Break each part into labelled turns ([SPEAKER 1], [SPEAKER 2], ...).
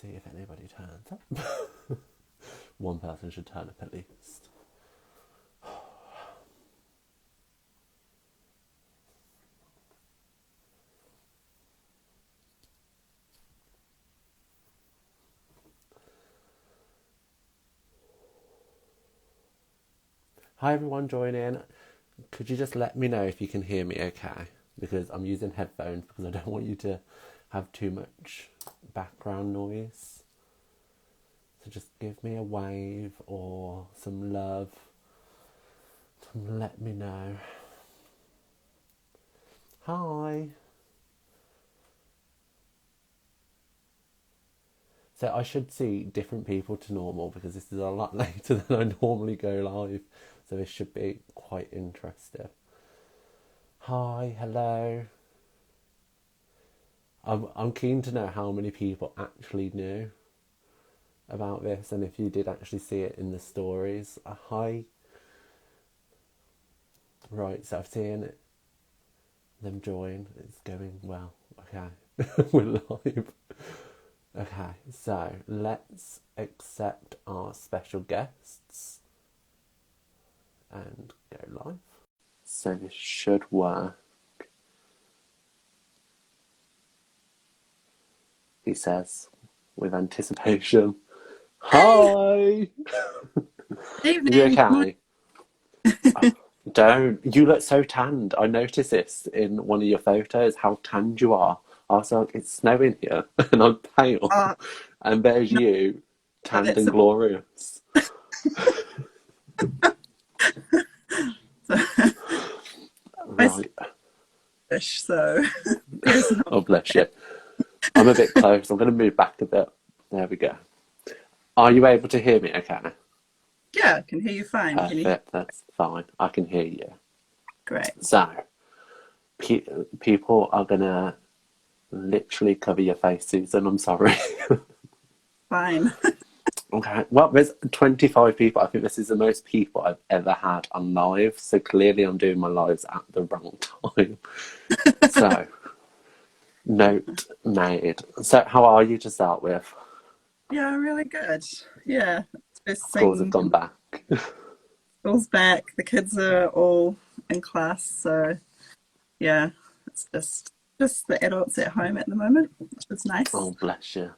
[SPEAKER 1] see if anybody turns up. One person should turn up at least. Hi everyone joining. Could you just let me know if you can hear me okay? Because I'm using headphones because I don't want you to have too much background noise. So just give me a wave or some love. Let me know. Hi. So I should see different people to normal because this is a lot later than I normally go live. So this should be quite interesting. Hi, hello. I'm keen to know how many people actually knew about this and if you did actually see it in the stories. Hi. Right, so I've seen them join. It's going well. Okay, we're live. Okay, so let's accept our special guests and go live. So this should work. He says with anticipation. Hi!
[SPEAKER 2] Evening.
[SPEAKER 1] You okay? Oh, don't. You look so tanned. I noticed this in one of your photos, how tanned you are. I was like, it's snowing here and I'm pale.
[SPEAKER 2] Oh,
[SPEAKER 1] And there's
[SPEAKER 2] no,
[SPEAKER 1] you, tanned
[SPEAKER 2] that's
[SPEAKER 1] and
[SPEAKER 2] a
[SPEAKER 1] glorious.
[SPEAKER 2] my
[SPEAKER 1] Right.
[SPEAKER 2] fish, so there's no.
[SPEAKER 1] Oh, bless you. I'm a bit close. I'm going to move back a bit. There we go. Are you able to hear me okay?
[SPEAKER 2] Yeah, I can hear you fine. Can you hear?
[SPEAKER 1] Perfect. That's fine. I can hear you.
[SPEAKER 2] Great.
[SPEAKER 1] So, people are going to literally cover your face, Susan. I'm sorry.
[SPEAKER 2] Fine.
[SPEAKER 1] Okay. Well, there's 25 people. I think this is the most people I've ever had on live. So clearly I'm doing my lives at the wrong time. So, note made. So, how are you to start with?
[SPEAKER 2] Yeah, really good. Yeah, it's first
[SPEAKER 1] Schools have
[SPEAKER 2] thing.
[SPEAKER 1] gone back.
[SPEAKER 2] School's back. The kids are all in class, so yeah, it's just the adults at home at the moment, which is nice.
[SPEAKER 1] Oh, bless you.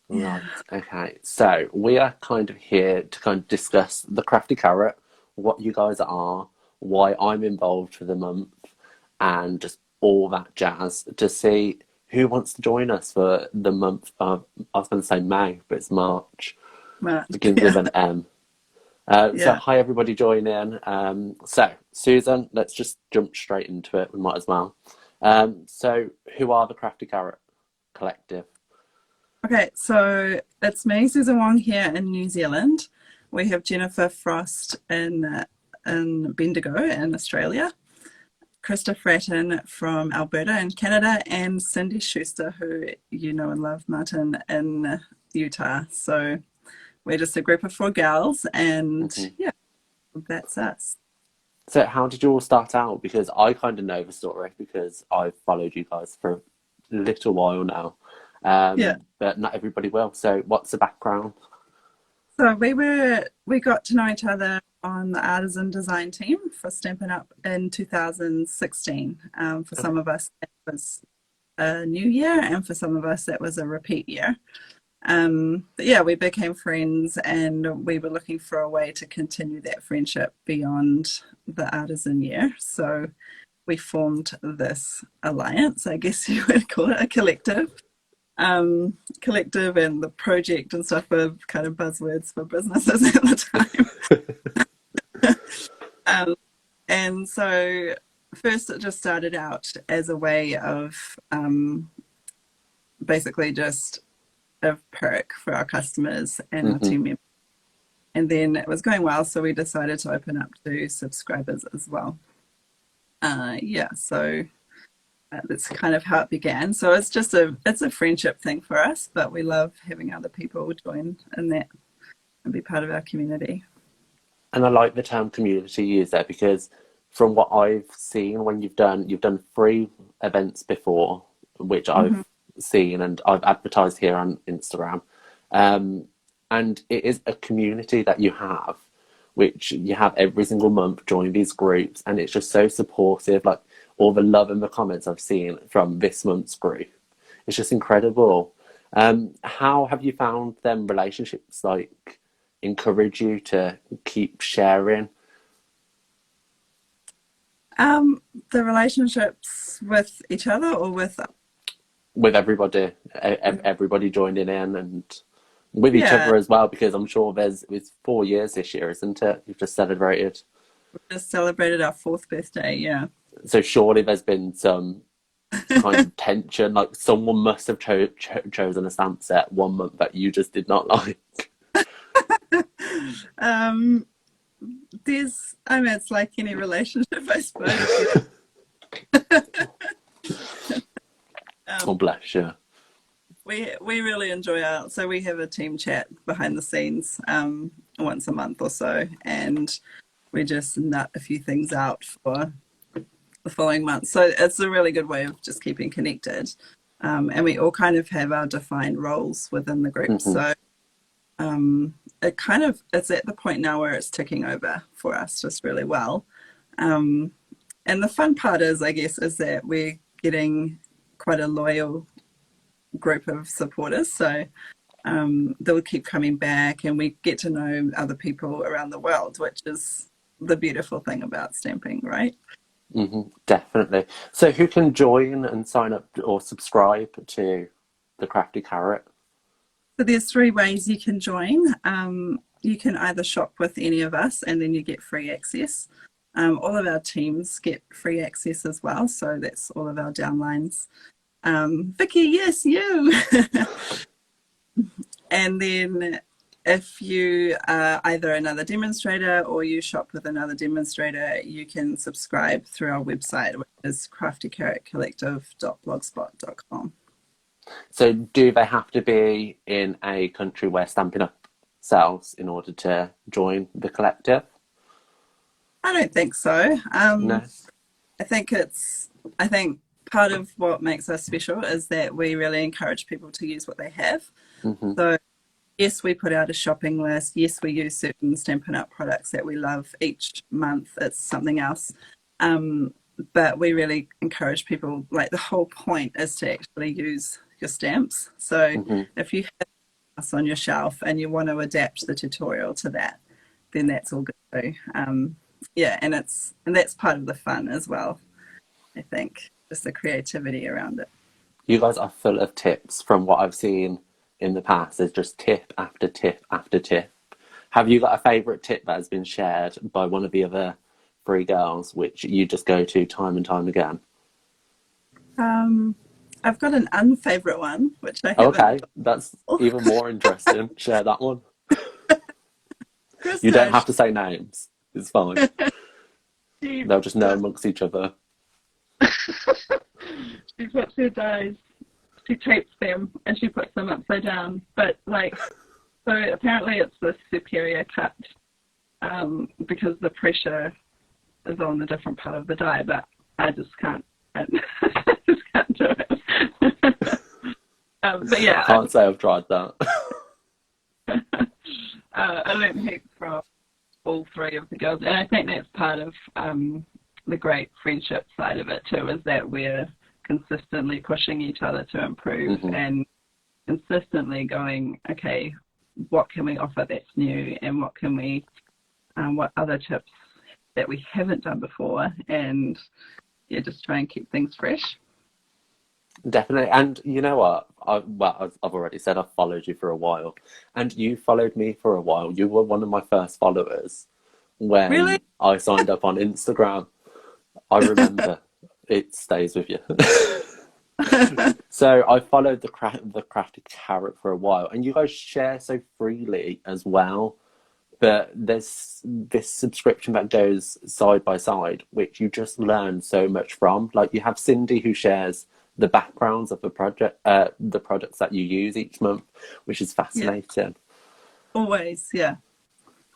[SPEAKER 2] Yeah.
[SPEAKER 1] Right, okay. So we are kind of here to kind of discuss the Crafty Carrot, what you guys are, why I'm involved for the month, and just all that jazz to see who wants to join us for the month of, I was going to say May, but it's March.
[SPEAKER 2] Much.
[SPEAKER 1] Begins with
[SPEAKER 2] Yeah.
[SPEAKER 1] an M. So
[SPEAKER 2] Yeah.
[SPEAKER 1] hi everybody join in. So Susan, let's just jump straight into it. We might as well. So who are the Crafty Carrot Collective?
[SPEAKER 2] Okay, so it's me, Susan Wong here in New Zealand. We have Jennifer Frost in Bendigo in Australia, Krista Fratton from Alberta in Canada, and Cindy Schuster, who you know and love, Martin, in Utah. So we're just a group of four gals, and
[SPEAKER 1] Mhm.
[SPEAKER 2] yeah, that's us.
[SPEAKER 1] So how did you all start out? Because I kind of know the story because I've followed you guys for a little while now,
[SPEAKER 2] Yeah.
[SPEAKER 1] but not everybody will. So what's the background?
[SPEAKER 2] So we got to know each other on the artisan design team for Stampin' Up in 2016. For some
[SPEAKER 1] Okay.
[SPEAKER 2] of us, it was a new year, and for some of us, it was a repeat year. But yeah, we became friends, and we were looking for a way to continue that friendship beyond the artisan year. So we formed this alliance, I guess you would call it a collective. Collective and the project and stuff were kind of buzzwords for businesses at the time. Um, and so first it just started out as a way of basically just a perk for our customers and our
[SPEAKER 1] Hmm.
[SPEAKER 2] team members. And then it was going well, so we decided to open up to subscribers as well. Yeah, so that's kind of how it began. So it's a friendship thing for us, but we love having other people join in that and be part of our community.
[SPEAKER 1] And I like the term community used there because from what I've seen when you've done 3 events before, which I've
[SPEAKER 2] Hmm.
[SPEAKER 1] seen, and I've advertised here on Instagram. Um, and it is a community that you have, which you have every single month join these groups, and it's just so supportive. Like all the love and the comments I've seen from this month's group, it's just incredible. How have you found them relationships like encourage you to keep sharing
[SPEAKER 2] The relationships with each other or with,
[SPEAKER 1] with everybody, everybody joining in and with each
[SPEAKER 2] yeah,
[SPEAKER 1] other as well? Because I'm sure it's 4 years this year, isn't it? You've just celebrated.
[SPEAKER 2] we just celebrated our fourth birthday. Yeah.
[SPEAKER 1] So surely there's been some kind of tension. Like someone must have chosen a stamp set one month that you just did not like.
[SPEAKER 2] um, I mean, it's like any relationship, I suppose.
[SPEAKER 1] Oh, bless you.
[SPEAKER 2] We really enjoy so we have a team chat behind the scenes once a month or so, and we just nut a few things out for the following month. So it's a really good way of just keeping connected. And we all kind of have our defined roles within the group.
[SPEAKER 1] Mm-hmm.
[SPEAKER 2] So it's at the point now where it's ticking over for us just really well. And the fun part is, I guess, is that we're getting quite a loyal group of supporters. So they'll keep coming back, and we get to know other people around the world, which is the beautiful thing about stamping, right?
[SPEAKER 1] Definitely. So who can join and sign up or subscribe to the Crafty Carrot?
[SPEAKER 2] So there's three ways you can join. You can either shop with any of us, and then you get free access. All of our teams get free access as well. So that's all of our downlines. Vicky, yes, you. And then if you are either another demonstrator or you shop with another demonstrator, you can subscribe through our website, which is craftycarrotcollective.blogspot.com.
[SPEAKER 1] So do they have to be in a country where Stampin' Up sells in order to join the collective?
[SPEAKER 2] I don't think so.
[SPEAKER 1] No.
[SPEAKER 2] I think part of what makes us special is that we really encourage people to use what they have.
[SPEAKER 1] Mm-hmm.
[SPEAKER 2] So yes, we put out a shopping list. Yes, we use certain Stampin' Up products that we love. Each month it's something else. But we really encourage people, like the whole point is to actually use your stamps. So if you have us on your shelf and you want to adapt the tutorial to that, then that's all good too. Yeah, and that's part of the fun as well, I think, just the creativity around it.
[SPEAKER 1] You guys are full of tips from what I've seen in the past. There's just tip after tip after tip. Have you got a favourite tip that has been shared by one of the other three girls, which you just go to time and time again?
[SPEAKER 2] I've got an unfavourite one, which I haven't.
[SPEAKER 1] Okay, that's even more interesting. Share that one. You don't
[SPEAKER 2] Krista,
[SPEAKER 1] have to say names. It's fine. They'll just know amongst each other.
[SPEAKER 3] She puts her dies, she tapes them, and she puts them upside down. But so apparently it's the superior cut because the pressure is on the different part of the die. But I just can't. I just can't do it. But yeah,
[SPEAKER 1] I can't say I've tried that.
[SPEAKER 3] I learned heaps from all three of the girls, and I think that's part of the great friendship side of it too, is that we're consistently pushing each other to improve and consistently going, okay, what can we offer that's new, and what can we, what other tips that we haven't done before, and yeah, just try and keep things fresh.
[SPEAKER 1] Definitely. And you know what? I've already said I've followed you for a while, and you followed me for a while. You were one of my first followers when
[SPEAKER 2] Really?
[SPEAKER 1] I signed up on Instagram. I remember. It stays with you. So I followed the Crafty Carrot for a while, and you guys share so freely as well. But there's this subscription that goes side by side, which you just learn so much from. Like you have Cindy who shares the backgrounds of the products that you use each month, which is fascinating.
[SPEAKER 2] Always, yeah.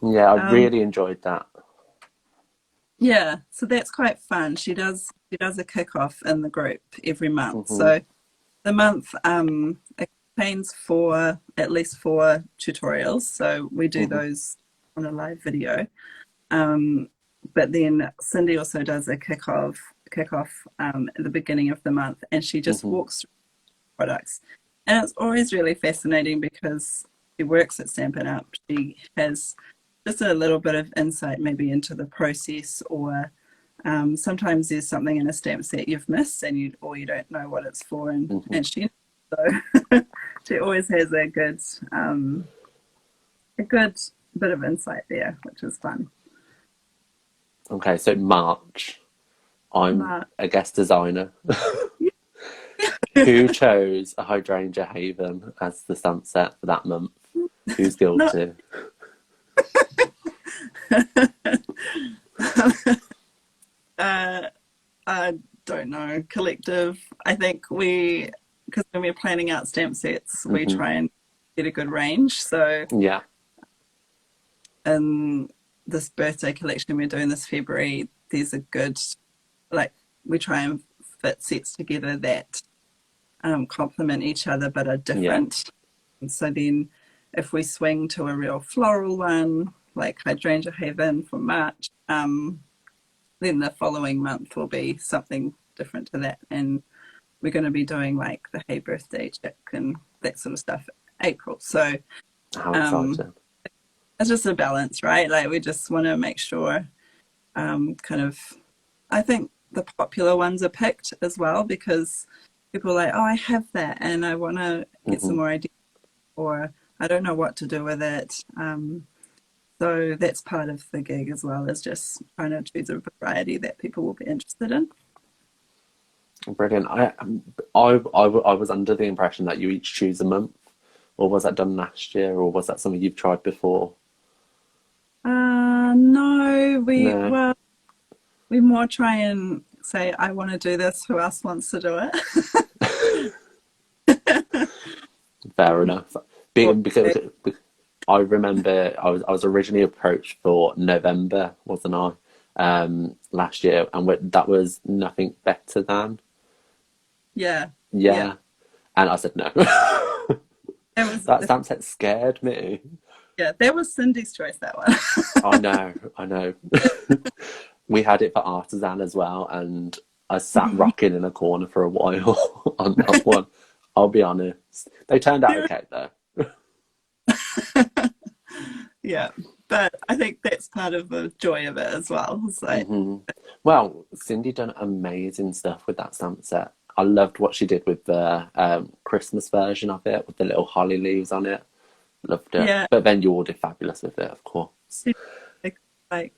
[SPEAKER 1] Yeah, I really enjoyed that.
[SPEAKER 2] Yeah, so that's quite fun. She does a kickoff in the group every month.
[SPEAKER 1] Mm-hmm.
[SPEAKER 2] So The month it contains at least four tutorials, so we do those on a live video. But then Cindy also does a kickoff at the beginning of the month, and she just walks through products. And it's always really fascinating because she works at Stampin' Up. She has just a little bit of insight maybe into the process, or sometimes there's something in a stamp set you've missed and you don't know what it's for, and she so she always has a good bit of insight there, which is fun.
[SPEAKER 1] Okay, so March, I'm a guest designer. Who chose a Hydrangea Haven as the stamp set for that month? Who's guilty?
[SPEAKER 2] I don't know. Collective. I think because when we're planning out stamp sets, we try and get a good range. So
[SPEAKER 1] yeah,
[SPEAKER 2] in this birthday collection we're doing this February, there's a good, we try and fit sets together that complement each other but are different. And so then if we swing to a real floral one, like Hydrangea Haven for March, then the following month will be something different to that. And we're going to be doing like the Hey Birthday chick and that sort of stuff April. So
[SPEAKER 1] how exciting.
[SPEAKER 2] It's just a balance, right? Like we just want to make sure I think the popular ones are picked as well because people are like, oh, I have that and I want to get some more ideas, or I don't know what to do with it. So that's part of the gig as well, is just trying to choose a variety that people will be interested in.
[SPEAKER 1] Brilliant. I was under the impression that you each choose a month, or was that done last year, or was that something you've tried before?
[SPEAKER 2] No, we more try and say, I want to do this, who else wants to do it?
[SPEAKER 1] Fair enough. Because I remember I was originally approached for November, wasn't I? Last year, and that was Nothing Better Than.
[SPEAKER 2] Yeah.
[SPEAKER 1] And I said no. That stamp set scared me.
[SPEAKER 2] Yeah, that was Cindy's choice, that one.
[SPEAKER 1] I know. We had it for Artisan as well, and I sat rocking in a corner for a while on that one. I'll be honest. They turned out okay though.
[SPEAKER 2] Yeah, but I think that's part of the joy of it as well. It's like,
[SPEAKER 1] Well, Cindy done amazing stuff with that stamp set. I loved what she did with the Christmas version of it, with the little holly leaves on it. Loved it.
[SPEAKER 2] Yeah.
[SPEAKER 1] But then you all did fabulous with it, of course.
[SPEAKER 2] Like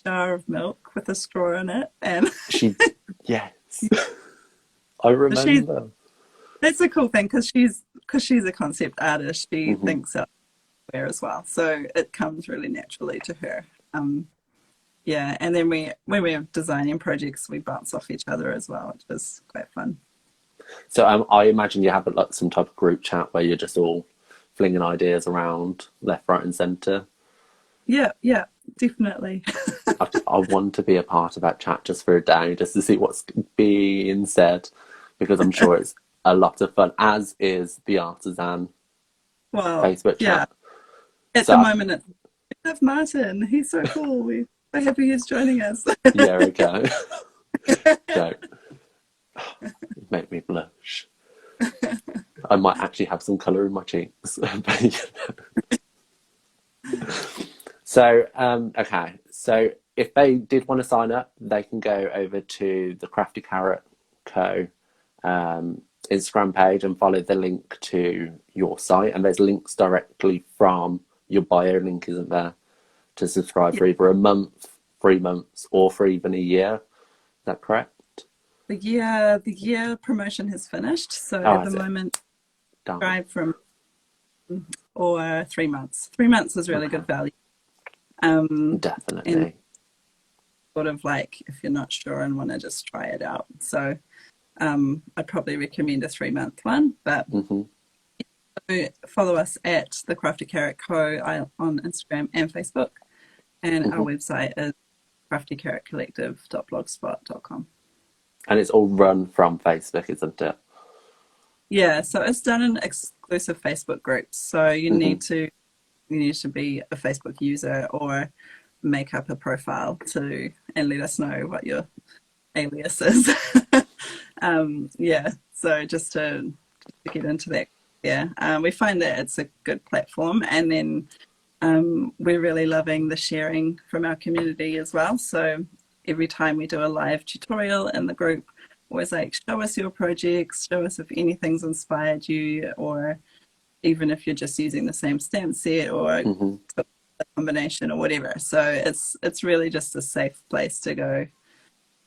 [SPEAKER 2] jar of milk with a straw in it, and
[SPEAKER 1] yes, I remember.
[SPEAKER 2] That's a cool thing because she's a concept artist. She thinks out there as well, so it comes really naturally to her. Yeah, and then when we're designing projects, we bounce off each other as well, which is quite fun.
[SPEAKER 1] So I imagine you have like some type of group chat where you're just all flinging ideas around left, right, and centre.
[SPEAKER 2] Yeah, definitely.
[SPEAKER 1] I want to be a part of that chat just for a day, just to see what's being said, because I'm sure it's a lot of fun, as is the Artisan Facebook chat.
[SPEAKER 2] At the moment, we have Martin. He's so cool. We're so happy he's joining us.
[SPEAKER 1] Yeah, okay. So, make me blush. I might actually have some colour in my cheeks. So, okay. So if they did want to sign up, they can go over to the Crafty Carrot Co. Instagram page and follow the link to your site. And there's links directly from your bio link, isn't there, to subscribe for either a month, 3 months, or for even a year. Is that correct?
[SPEAKER 2] The year promotion has finished, so at the moment, subscribe from or 3 months. 3 months is really good value.
[SPEAKER 1] Definitely.
[SPEAKER 2] And sort of like if you're not sure and want to just try it out. So I'd probably recommend a 3-month one, but follow us at the Crafty Carrot Co. on Instagram and Facebook, and our website is craftycarrotcollective.blogspot.com.
[SPEAKER 1] And it's all run from Facebook, isn't it?
[SPEAKER 2] Yeah, so it's done in exclusive Facebook groups. So you need to be a Facebook user or make up a profile to and let us know what your alias is. Yeah, so just to get into that. Yeah, we find that it's a good platform, and then we're really loving the sharing from our community as well. So every time we do a live tutorial in the group, always like, show us your projects, show us if anything's inspired you, or even if you're just using the same stamp set or a combination or whatever. So it's really just a safe place to go,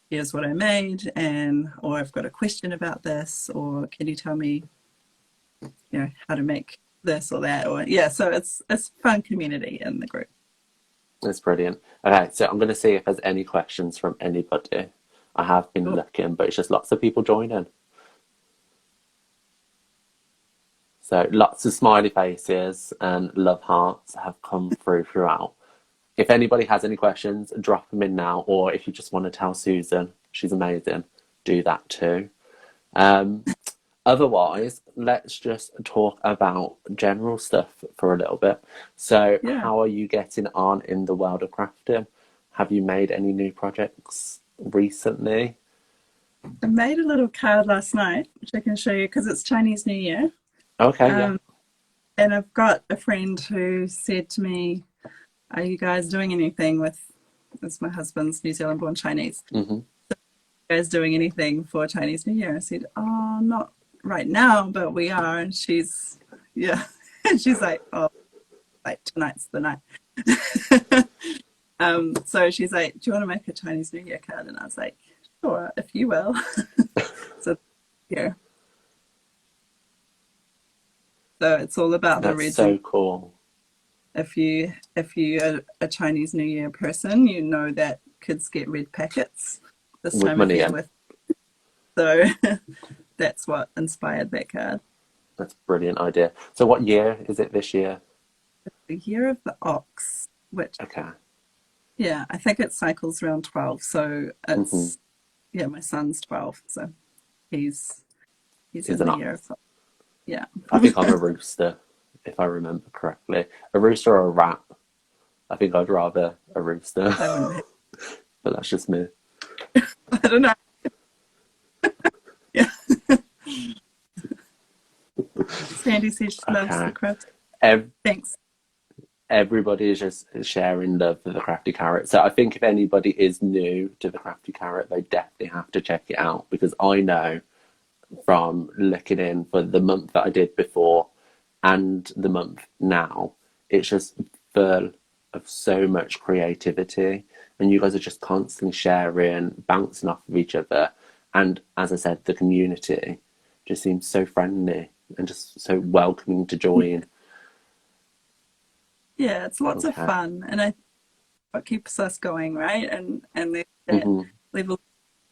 [SPEAKER 2] here's what I made, and or I've got a question about this, or can you tell me, how to make this or that, or yeah. So it's fun community in the group.
[SPEAKER 1] That's brilliant. Okay, so I'm going to see if there's any questions from anybody. I have been looking, but it's just lots of people joining. So lots of smiley faces and love hearts have come throughout. If anybody has any questions, drop them in now, or if you just want to tell Susan, she's amazing, do that too. Otherwise, let's just talk about general stuff for a little bit. So how are you getting on in the world of crafting? Have you made any new projects recently?
[SPEAKER 2] I made a little card last night, which I can show you because it's Chinese New Year.
[SPEAKER 1] Okay, yeah.
[SPEAKER 2] And I've got a friend who said to me, are you guys doing anything with, it's my husband's New Zealand born Chinese.
[SPEAKER 1] Mm-hmm.
[SPEAKER 2] So are you guys doing anything for Chinese New Year? I said, oh, not right now, but we are. And she's, and she's like, oh, like tonight's the night. So she's like, do you want to make a Chinese New Year card? And I was like, sure, if you will. So yeah. So it's all about the red.
[SPEAKER 1] That's so cool.
[SPEAKER 2] If you are a Chinese New Year person, you know that kids get red packets this
[SPEAKER 1] with
[SPEAKER 2] time
[SPEAKER 1] money
[SPEAKER 2] of year. So that's what inspired that card.
[SPEAKER 1] That's a brilliant idea. So what year is it this year?
[SPEAKER 2] The year of the ox, which
[SPEAKER 1] yeah,
[SPEAKER 2] I think it cycles around 12. So it's my son's 12, so he's in the year of the ox. Yeah.
[SPEAKER 1] I think I'm a rooster, if I remember correctly. A rooster or a rat? I think I'd rather a rooster. But that's just me.
[SPEAKER 2] I don't know. Yeah. Sandy says she loves the craft. Thanks.
[SPEAKER 1] Everybody is just sharing love for the Crafty Carrot. So I think if anybody is new to the Crafty Carrot, they definitely have to check it out, because I know from looking in for the month that I did before and the month now, it's just full of so much creativity, and you guys are just constantly sharing, bouncing off of each other, and as I said, the community just seems so friendly and just so welcoming to join.
[SPEAKER 2] Yeah, it's lots of fun, and what keeps us going, right? And there's that level,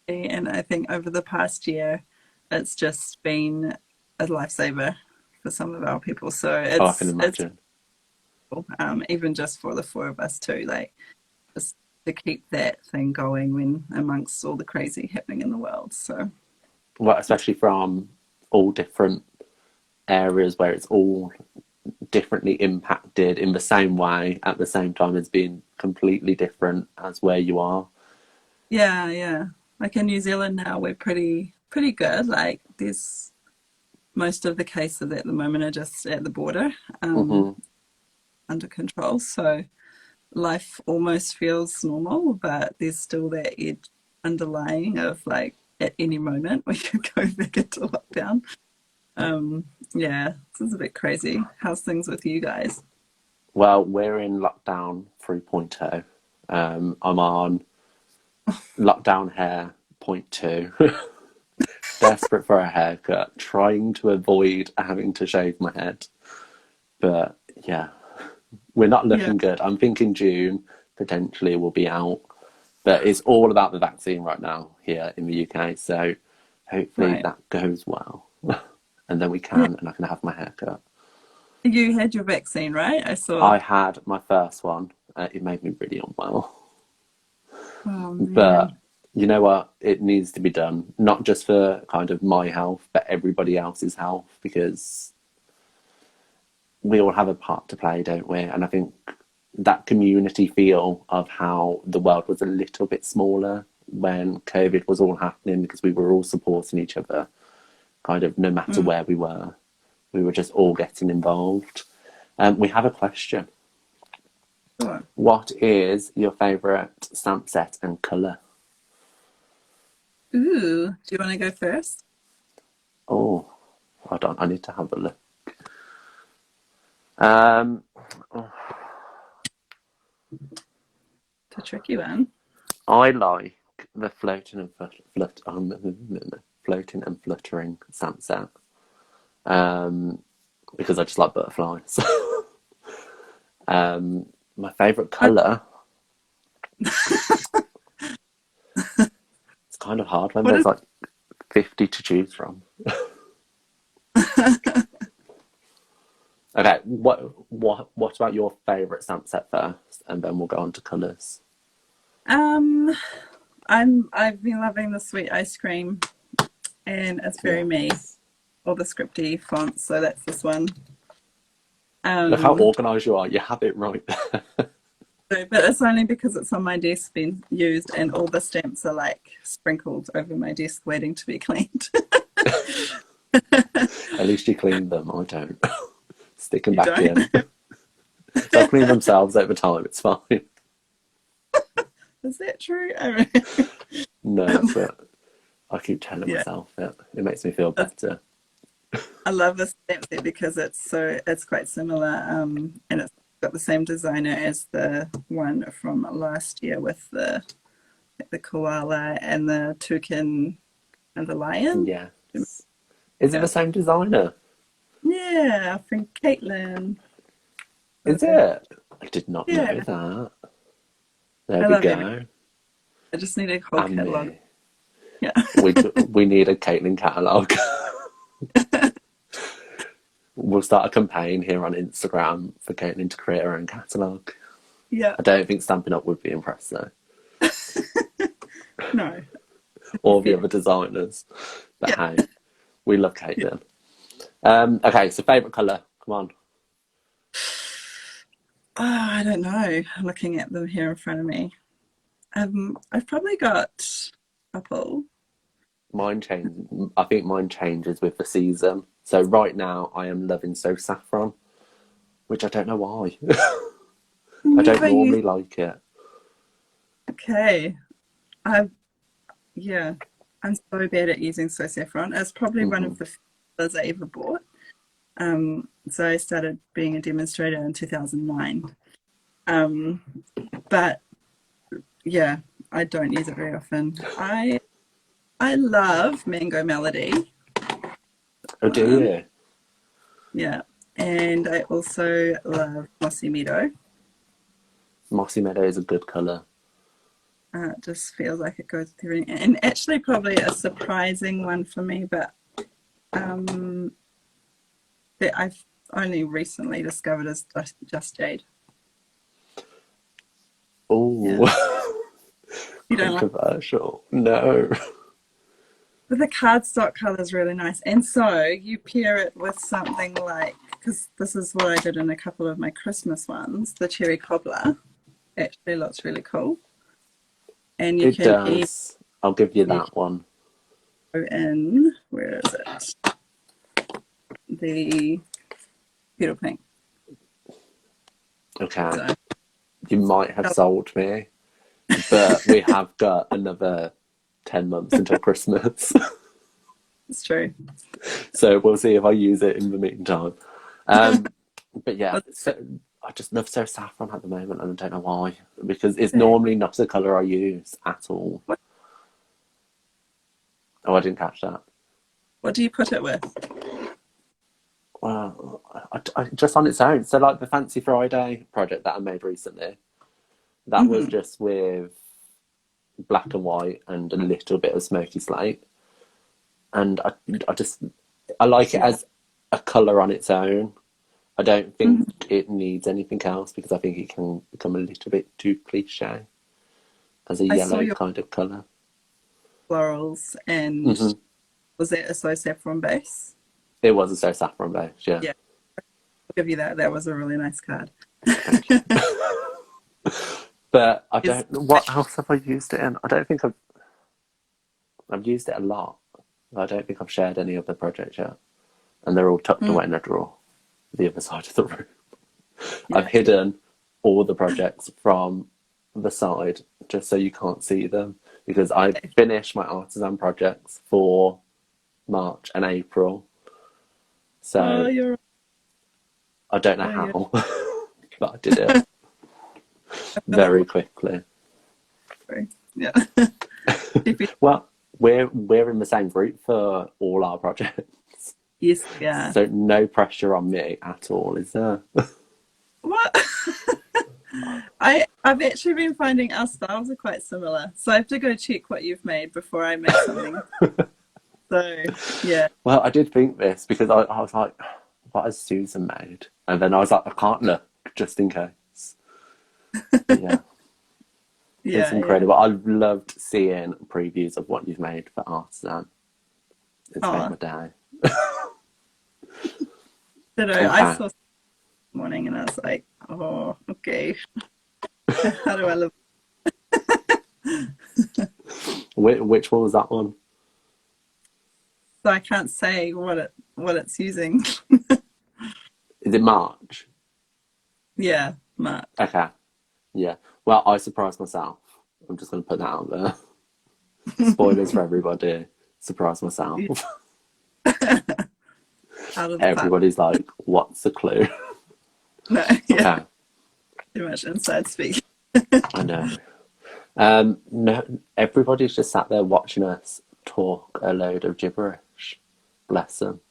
[SPEAKER 2] and I think over the past year it's just been a lifesaver for some of our people. So
[SPEAKER 1] I can imagine.
[SPEAKER 2] Even just for the four of us too, like just to keep that thing going when amongst all the crazy happening in the world. So,
[SPEAKER 1] well, especially from all different areas where it's all differently impacted in the same way at the same time as being completely different as where you are.
[SPEAKER 2] Yeah. Like in New Zealand now, we're pretty good. Like there's most of the cases at the moment are just at the border, under control. So life almost feels normal, but there's still that edge underlying of like at any moment we could go back into lockdown. Yeah, this is a bit crazy. How's things with you guys?
[SPEAKER 1] Well, we're in lockdown 3.0. I'm on lockdown hair 0.2. Desperate for a haircut, trying to avoid having to shave my head. But yeah, we're not looking good. I'm thinking June potentially will be out. But it's all about the vaccine right now here in the UK. So hopefully that goes well. And then we can, and I can have my haircut.
[SPEAKER 2] You had your vaccine, right?
[SPEAKER 1] I had my first one. It made me really unwell.
[SPEAKER 2] Oh, man.
[SPEAKER 1] But you know what? It needs to be done, not just for kind of my health, but everybody else's health, because we all have a part to play, don't we? And I think that community feel of how the world was a little bit smaller when COVID was all happening, because we were all supporting each other, kind of no matter where we were just all getting involved. We have a question.
[SPEAKER 2] Sure.
[SPEAKER 1] What is your favourite stamp set and colour?
[SPEAKER 2] Ooh, do you want to go first?
[SPEAKER 1] Oh, hold on, I need to have a look. Oh,
[SPEAKER 2] It's a tricky one.
[SPEAKER 1] I like the floating and floating and fluttering stamp set, because I just like butterflies. My favourite colour. It's kind of hard when
[SPEAKER 2] What
[SPEAKER 1] there's
[SPEAKER 2] is
[SPEAKER 1] like 50 to choose from. Okay, what about your favourite stamp set first, and then we'll go on to colours.
[SPEAKER 2] I've been loving the sweet ice cream, and it's very me. All the scripty fonts, so that's this one.
[SPEAKER 1] Look how organised you are. You have it right there.
[SPEAKER 2] But it's only because it's on my desk being used, and all the stamps are like sprinkled over my desk waiting to be cleaned.
[SPEAKER 1] At least you clean them. I don't. Stick them
[SPEAKER 2] You
[SPEAKER 1] back
[SPEAKER 2] don't?
[SPEAKER 1] in. They'll clean themselves over time. It's fine.
[SPEAKER 2] Is that true? I mean,
[SPEAKER 1] No, but I keep telling myself it. It makes me feel better.
[SPEAKER 2] I love this stamp set because it's quite similar, and it's got the same designer as the one from last year with the koala and the toucan and the lion.
[SPEAKER 1] Yes. Is it the same designer?
[SPEAKER 2] Yeah, from Caitlin.
[SPEAKER 1] Is it? I did not know
[SPEAKER 2] Yeah.
[SPEAKER 1] that. There
[SPEAKER 2] I
[SPEAKER 1] we
[SPEAKER 2] love
[SPEAKER 1] go.
[SPEAKER 2] everything. I just need a whole
[SPEAKER 1] And
[SPEAKER 2] catalogue.
[SPEAKER 1] me.
[SPEAKER 2] Yeah.
[SPEAKER 1] We need a Caitlin catalogue. We'll start a campaign here on Instagram for Caitlin to create her own catalogue.
[SPEAKER 2] Yeah.
[SPEAKER 1] I don't think Stampin' Up would be impressed though.
[SPEAKER 2] No.
[SPEAKER 1] Or the other designers. But hey, we love Caitlin. Okay, so favourite colour. Come on.
[SPEAKER 2] Oh, I don't know. Looking at them here in front of me. I've probably got a couple.
[SPEAKER 1] I think mine changes with the season. So right now I am loving So Saffron, which I don't know why. I don't normally like it.
[SPEAKER 2] Okay. I'm so bad at using So Saffron. It's probably one of the first colors I ever bought. So I started being a demonstrator in 2009. But yeah, I don't use it very often. I love Mango Melody.
[SPEAKER 1] Oh, do you?
[SPEAKER 2] Yeah. And I also love Mossy Meadow.
[SPEAKER 1] Mossy Meadow is a good colour.
[SPEAKER 2] It just feels like it goes with everything. And actually probably a surprising one for me, but that I've only recently discovered is Just Jade.
[SPEAKER 1] Oh,
[SPEAKER 2] yeah. You don't
[SPEAKER 1] controversial. No.
[SPEAKER 2] But the cardstock color is really nice. And so you pair it with something like, because this is what I did in a couple of my Christmas ones, the cherry cobbler actually looks really cool. And you
[SPEAKER 1] it
[SPEAKER 2] can
[SPEAKER 1] does. I'll give you that one.
[SPEAKER 2] Go in, where is it? The Petal Pink.
[SPEAKER 1] Okay.
[SPEAKER 2] So,
[SPEAKER 1] You might have sold me, but we have got another 10 months until Christmas.
[SPEAKER 2] it's true.
[SPEAKER 1] So we'll see if I use it in the meantime. But yeah, so I just love So Saffron at the moment, and I don't know why, because it's normally not a colour I use at all.
[SPEAKER 2] What?
[SPEAKER 1] Oh, I didn't catch that.
[SPEAKER 2] What do you put it with?
[SPEAKER 1] Well, I just on its own. So like the Fancy Friday project that I made recently, that was just with black and white and a little bit of smoky slate. And I like it as a colour on its own. I don't think it needs anything else, because I think it can become a little bit too cliche as a yellow kind of colour.
[SPEAKER 2] florals, and
[SPEAKER 1] Hmm.
[SPEAKER 2] was that a So Saffron base?
[SPEAKER 1] It was a So Saffron base, yeah.
[SPEAKER 2] Yeah, I'll give you that. That was a really nice card.
[SPEAKER 1] Thank you. But I
[SPEAKER 2] Is
[SPEAKER 1] don't know what else have I used it in. I don't think I've used it a lot. I don't think I've shared any of the projects yet, and they're all tucked
[SPEAKER 2] mm,
[SPEAKER 1] away in a drawer, the other side of the room. I've
[SPEAKER 2] yeah.
[SPEAKER 1] hidden all the projects from the side just so you can't see them because I finished my artisan projects for March and April.
[SPEAKER 2] Oh,
[SPEAKER 1] So
[SPEAKER 2] you're
[SPEAKER 1] I don't know
[SPEAKER 2] oh, you're
[SPEAKER 1] how, but I did it very quickly.
[SPEAKER 2] sorry. Yeah. If you-
[SPEAKER 1] Well, we're in the same group for all our projects,
[SPEAKER 2] yes, yeah.
[SPEAKER 1] so no pressure on me at all, is there?
[SPEAKER 2] What? I've actually been finding our styles are quite similar, so I have to go check what you've made before I make something. So yeah,
[SPEAKER 1] Well, I did think this because I was like, what has Susan made? And then I was like, I can't look just in case. But yeah, it's
[SPEAKER 2] yeah.
[SPEAKER 1] incredible. I loved seeing previews of what you've made for Artisan. It's made
[SPEAKER 2] Oh,
[SPEAKER 1] my day.
[SPEAKER 2] but I
[SPEAKER 1] Okay.
[SPEAKER 2] saw this morning and I was like, oh, okay. How do I live?
[SPEAKER 1] Which one was that one?
[SPEAKER 2] So I can't say what it's using.
[SPEAKER 1] Is it March?
[SPEAKER 2] Yeah, Mark.
[SPEAKER 1] Okay. Yeah. Well, I surprised myself. I'm just going to put that out there. Spoilers for everybody. Surprised myself.
[SPEAKER 2] Yeah, out of the park.
[SPEAKER 1] Everybody's like, what's the clue?
[SPEAKER 2] No, yeah,
[SPEAKER 1] Okay.
[SPEAKER 2] too much inside speak.
[SPEAKER 1] I know. No, everybody's just sat there watching us talk a load of gibberish. Bless them.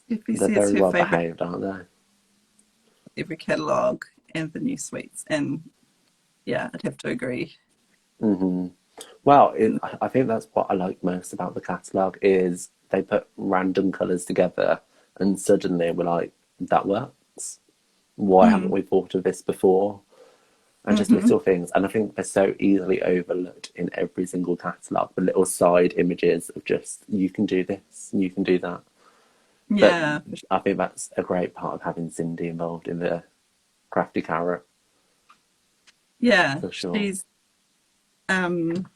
[SPEAKER 1] They're
[SPEAKER 2] FBC is
[SPEAKER 1] very
[SPEAKER 2] her
[SPEAKER 1] well
[SPEAKER 2] favorite
[SPEAKER 1] behaved, aren't they?
[SPEAKER 2] every catalogue and the new suites, and yeah, I'd have to agree.
[SPEAKER 1] Hmm. Well, I think that's what I like most about the catalogue is they put random colours together and suddenly we're like, that works. Why haven't
[SPEAKER 2] Mm,
[SPEAKER 1] we thought of this before? And just
[SPEAKER 2] hmm
[SPEAKER 1] little things. And I think they're so easily overlooked in every single catalogue. The little side images of just, you can do this, you can do that. But
[SPEAKER 2] Yeah,
[SPEAKER 1] I think that's a great part of having Cindy involved in the Crafty Carrot,
[SPEAKER 2] yeah.
[SPEAKER 1] for sure.
[SPEAKER 2] She's um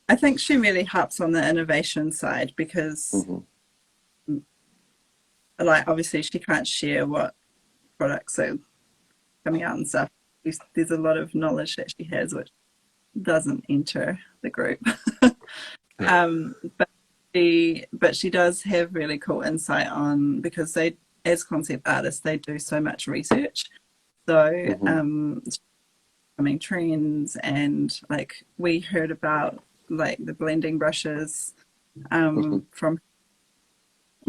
[SPEAKER 2] I think she really harps on the innovation side because
[SPEAKER 1] Hmm.
[SPEAKER 2] like obviously she can't share what products are coming out and stuff. There's a lot of knowledge that she has which doesn't enter the group. um but she does have really cool insight on because they as concept artists they do so much research. So
[SPEAKER 1] Hmm.
[SPEAKER 2] coming trends and like we heard about like the blending brushes
[SPEAKER 1] Hmm.
[SPEAKER 2] from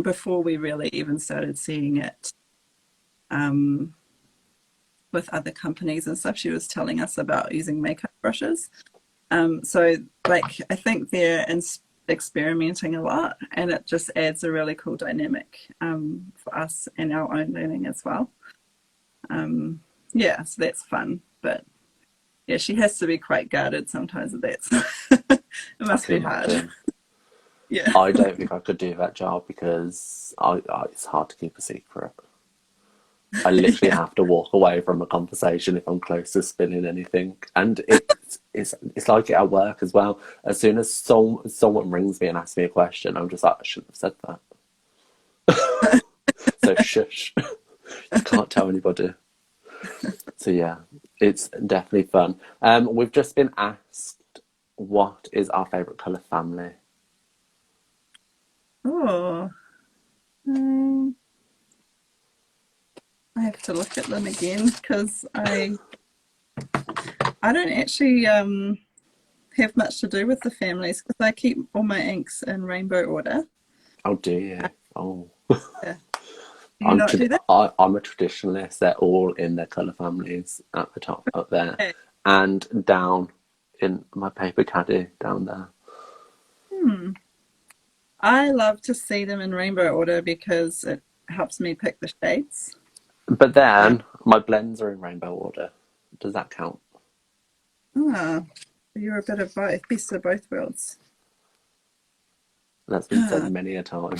[SPEAKER 2] before we really even started seeing it um, with other companies and stuff. She was telling us about using makeup brushes. So like I think they're experimenting a lot and it just adds a really cool dynamic for us and our own learning as well. Yeah, so that's fun. But yeah, she has to be quite guarded sometimes. That's it
[SPEAKER 1] I
[SPEAKER 2] must
[SPEAKER 1] can
[SPEAKER 2] be hard.
[SPEAKER 1] imagine.
[SPEAKER 2] Yeah.
[SPEAKER 1] I don't think I could do that job because it's hard to keep a secret. I literally
[SPEAKER 2] Yeah.
[SPEAKER 1] have to walk away from a conversation if I'm close to spilling anything, and it's like it at work as well. As soon as someone rings me and asks me a question, I'm just like, I shouldn't have said that. So shush, you can't tell anybody. So yeah, it's definitely fun. We've just been asked what is our favourite colour family.
[SPEAKER 2] Oh, um, I have to look at them again because I don't actually have much to do with the families because I keep all my inks in rainbow order.
[SPEAKER 1] Oh dear. Oh.
[SPEAKER 2] Yeah. Do you not do that?
[SPEAKER 1] I'm a traditionalist. They're all in their colour families at the top up there,
[SPEAKER 2] Okay.
[SPEAKER 1] and down in my paper caddy down there.
[SPEAKER 2] Hmm. I love to see them in rainbow order because it helps me pick the shades.
[SPEAKER 1] But
[SPEAKER 2] Um,
[SPEAKER 1] then my blends are in rainbow order. Does that count?
[SPEAKER 2] ah, you're a bit of both, best of both worlds.
[SPEAKER 1] That's been said many a time.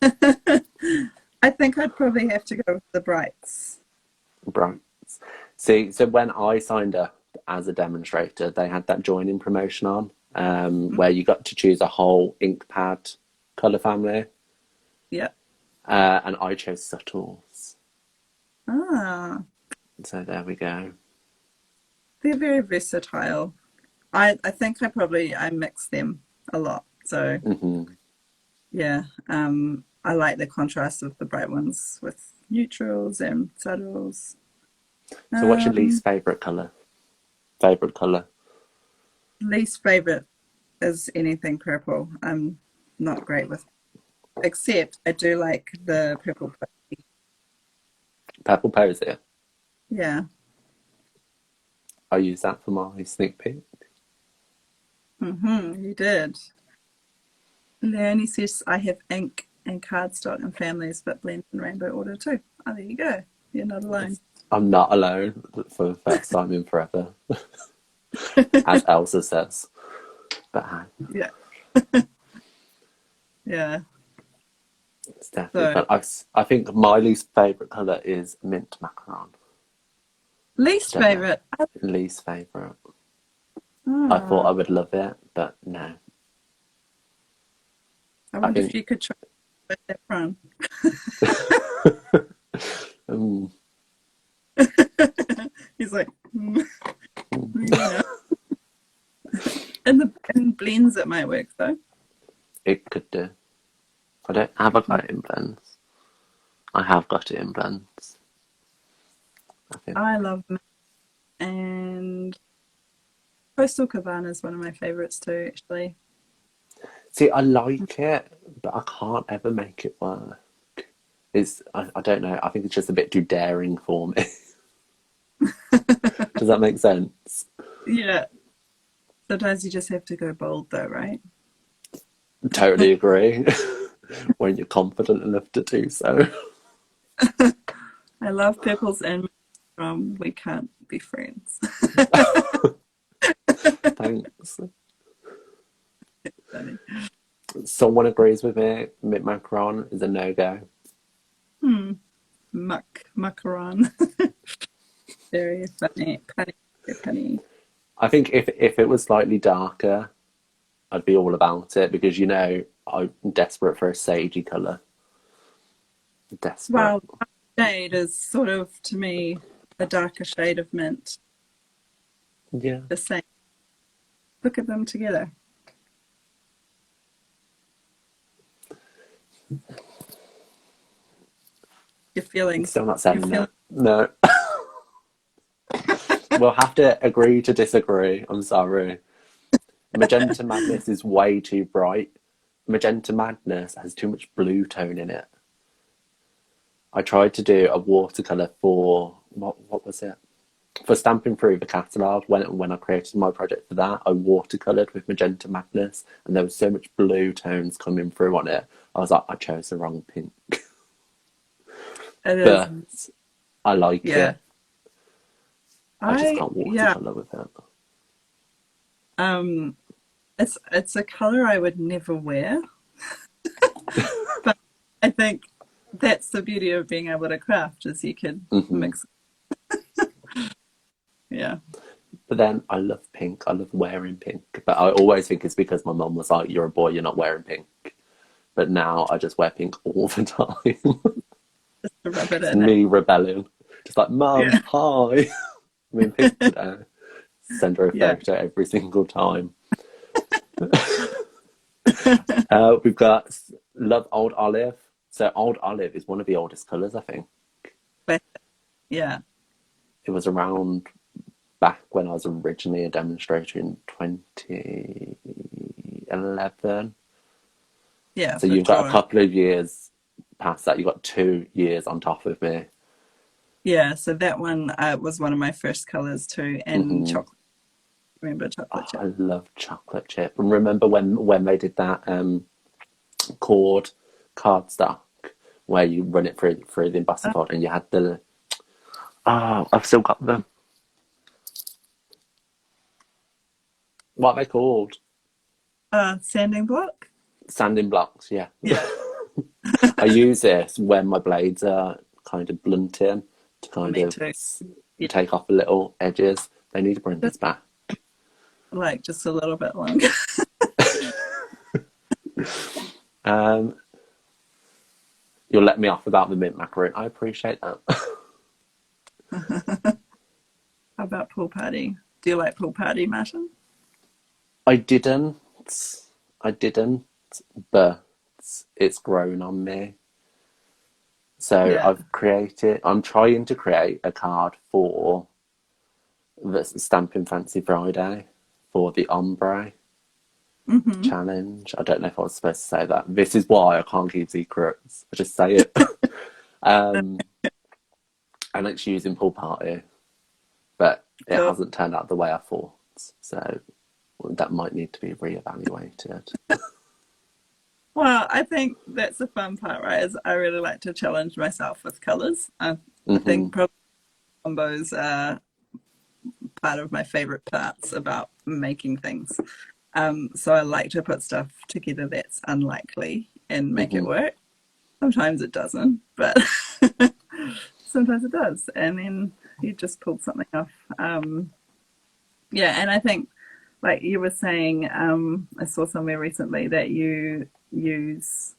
[SPEAKER 2] I think I'd probably have to go with the brights.
[SPEAKER 1] Right. See, so when I signed up as a demonstrator, they had that joining promotion on, where you got to choose a whole ink pad colour family,
[SPEAKER 2] Yeah.
[SPEAKER 1] and I chose subtles.
[SPEAKER 2] Ah,
[SPEAKER 1] So there we go.
[SPEAKER 2] they're very versatile. I think I mix them a lot. So
[SPEAKER 1] Hmm.
[SPEAKER 2] yeah, I like the contrast of the bright ones with neutrals and subtles.
[SPEAKER 1] So what's your
[SPEAKER 2] Um,
[SPEAKER 1] least favourite colour? Favourite colour?
[SPEAKER 2] Least favorite is anything purple. I'm not great with, except I do like the purple puppy.
[SPEAKER 1] Purple Posy.
[SPEAKER 2] Yeah.
[SPEAKER 1] I use that for my sneak peek.
[SPEAKER 2] You did. Leonie says I have ink and cardstock and families, but blend and rainbow order too. Oh, there you go. You're not alone.
[SPEAKER 1] I'm not alone for the first time in forever, as Elsa says. But
[SPEAKER 2] Yeah. Yeah.
[SPEAKER 1] it's definitely
[SPEAKER 2] So
[SPEAKER 1] fun. I think my least favourite colour is mint macaron.
[SPEAKER 2] least
[SPEAKER 1] Don't know.
[SPEAKER 2] favorite.
[SPEAKER 1] Least favourite. I thought
[SPEAKER 2] Oh,
[SPEAKER 1] I would love it, but no.
[SPEAKER 2] I
[SPEAKER 1] I
[SPEAKER 2] wonder if
[SPEAKER 1] think
[SPEAKER 2] you could try with that from.
[SPEAKER 1] um,
[SPEAKER 2] He's like, yeah. In blends it might work though.
[SPEAKER 1] it could do. I don't have got it in blends. I have got it in blends. I think.
[SPEAKER 2] I love mint, and Coastal Cabana is one of my favorites too, actually.
[SPEAKER 1] See, I like it, but I can't ever make it work. I don't know. I think it's just a bit too daring for me. Does that make sense?
[SPEAKER 2] Yeah. Sometimes you just have to go bold though, right?
[SPEAKER 1] Totally agree. When you're confident enough to do so.
[SPEAKER 2] I love Pebbles and from We Can't Be Friends.
[SPEAKER 1] Thanks.
[SPEAKER 2] Funny.
[SPEAKER 1] Someone agrees with me. Mint macaron is a no-go.
[SPEAKER 2] Macaron. Very funny. Funny.
[SPEAKER 1] I think if it was slightly darker, I'd be all about it because I'm desperate for a sagey colour. Desperate.
[SPEAKER 2] Well, shade is sort of to me a darker shade of mint.
[SPEAKER 1] Yeah.
[SPEAKER 2] The same. Look at them together. Your feelings.
[SPEAKER 1] Still not saying
[SPEAKER 2] Your
[SPEAKER 1] no. No. We'll have to agree to disagree. I'm sorry. Magenta Madness is way too bright. Magenta Madness has too much blue tone in it. I tried to do a watercolour for what was it? For stamping through the catalogue, when I created my project for that, I watercoloured with Magenta Madness, and there was so much blue tones coming through on it. I was like, I chose the wrong pink.
[SPEAKER 2] It is.
[SPEAKER 1] But I like
[SPEAKER 2] Yeah.
[SPEAKER 1] it. I just can't watercolour with it.
[SPEAKER 2] It's a color I would never wear, but I think that's the beauty of being able to craft is you can mix. Yeah.
[SPEAKER 1] But then I love pink. I love wearing pink. But I always think it's because my mum was like, "You're a boy, you're not wearing pink." But now I just wear pink all the time.
[SPEAKER 2] Just to rub it
[SPEAKER 1] It's
[SPEAKER 2] in.
[SPEAKER 1] me rebelling. Just like, Mum,
[SPEAKER 2] Yeah.
[SPEAKER 1] hi. I'm in pink today. Send her a
[SPEAKER 2] Yeah.
[SPEAKER 1] photo every single time. We've got Love Old Olive. So Old Olive is one of the oldest colours, I think.
[SPEAKER 2] But yeah.
[SPEAKER 1] It was around back when I was originally a demonstrator in 2011.
[SPEAKER 2] Yeah.
[SPEAKER 1] So
[SPEAKER 2] For
[SPEAKER 1] you've got a
[SPEAKER 2] sure.
[SPEAKER 1] couple of years past that. You've got 2 years on top of me.
[SPEAKER 2] Yeah. So that one was one of my first colors too, and chocolate. Remember chocolate chip?
[SPEAKER 1] I love chocolate chip. And remember when they did that cord cardstock where you run it through the embossing fold and you had the I've still got them. What are they called?
[SPEAKER 2] Sanding block.
[SPEAKER 1] Sanding blocks, yeah.
[SPEAKER 2] Yeah.
[SPEAKER 1] I use this when my blades are kind of blunting to kind
[SPEAKER 2] Me
[SPEAKER 1] of
[SPEAKER 2] too. Yeah.
[SPEAKER 1] take off the little edges. They need to bring
[SPEAKER 2] Just
[SPEAKER 1] this back.
[SPEAKER 2] like just a little bit longer.
[SPEAKER 1] Um, you'll let me off about the mint macaroon. I appreciate that.
[SPEAKER 2] How about pool party? Do you like pool party, Martin?
[SPEAKER 1] I didn't. I didn't, but it's grown on me. So
[SPEAKER 2] Yeah.
[SPEAKER 1] I'm trying to create a card for the Stamping Fancy Friday for the ombre
[SPEAKER 2] Hmm.
[SPEAKER 1] challenge. I don't know if I was supposed to say that. This is why I can't keep secrets. I just say it. um, and it's using pool party, but it
[SPEAKER 2] Cool.
[SPEAKER 1] hasn't turned out the way I thought. So that might need to be reevaluated.
[SPEAKER 2] Well, I think that's the fun part, right? Is I really like to challenge myself with colors. I
[SPEAKER 1] Hmm.
[SPEAKER 2] think probably combos are part of my favorite parts about making things. So I like to put stuff together that's unlikely and make it
[SPEAKER 1] Hmm.
[SPEAKER 2] work. Sometimes it doesn't, but sometimes it does. And then you just pulled something off. Yeah, and I think, like you were saying, I saw somewhere recently that you use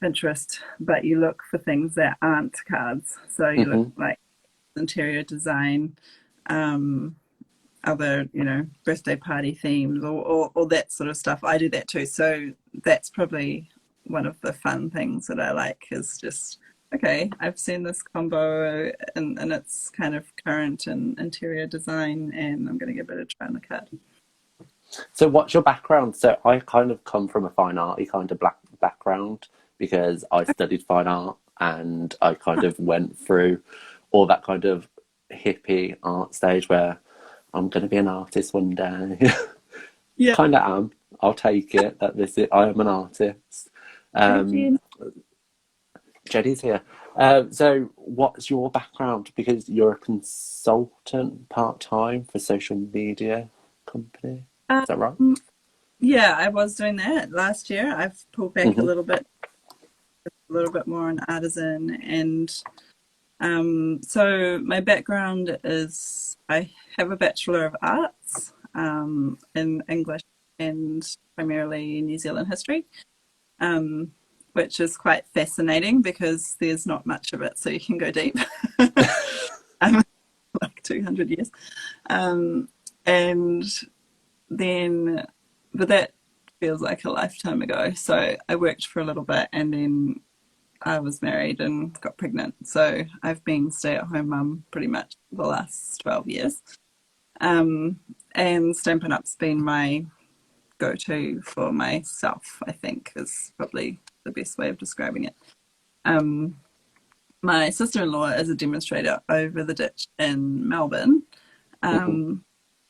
[SPEAKER 2] Pinterest, but you look for things that aren't cards. So you look
[SPEAKER 1] Hmm.
[SPEAKER 2] like interior design, um, other, birthday party themes or that sort of stuff. I do that too. So that's probably one of the fun things that I like is just, okay, I've seen this combo and it's kind of current and interior design and I'm going to give it a try on the card.
[SPEAKER 1] So what's your background? So I kind of come from a fine arty kind of black background because I studied fine art and I kind of went through all that kind of hippie art stage where I'm going to be an artist one day.
[SPEAKER 2] Yeah.
[SPEAKER 1] Kind of am. I'll take it that this is, I am an artist.
[SPEAKER 2] Hey,
[SPEAKER 1] Um,
[SPEAKER 2] Jen.
[SPEAKER 1] Jenny's here. So what's your background? Because you're a consultant part-time for social media company. Is that right?
[SPEAKER 2] Um, yeah, I was doing that last year. I've pulled back
[SPEAKER 1] Hmm.
[SPEAKER 2] a little bit more on artisan and so my background is I have a Bachelor of Arts in English and primarily New Zealand history, um, which is quite fascinating because there's not much of it, so you can go deep, like 200 years. Um, and then, but that feels like a lifetime ago. So I worked for a little bit and then I was married and got pregnant. So I've been stay-at-home mum pretty much the last 12 years. Um, and Stampin' Up's been my go-to for myself, I think, is probably the best way of describing it. Um, my sister-in-law is a demonstrator over the ditch in Melbourne.
[SPEAKER 1] Hmm.
[SPEAKER 2] Um,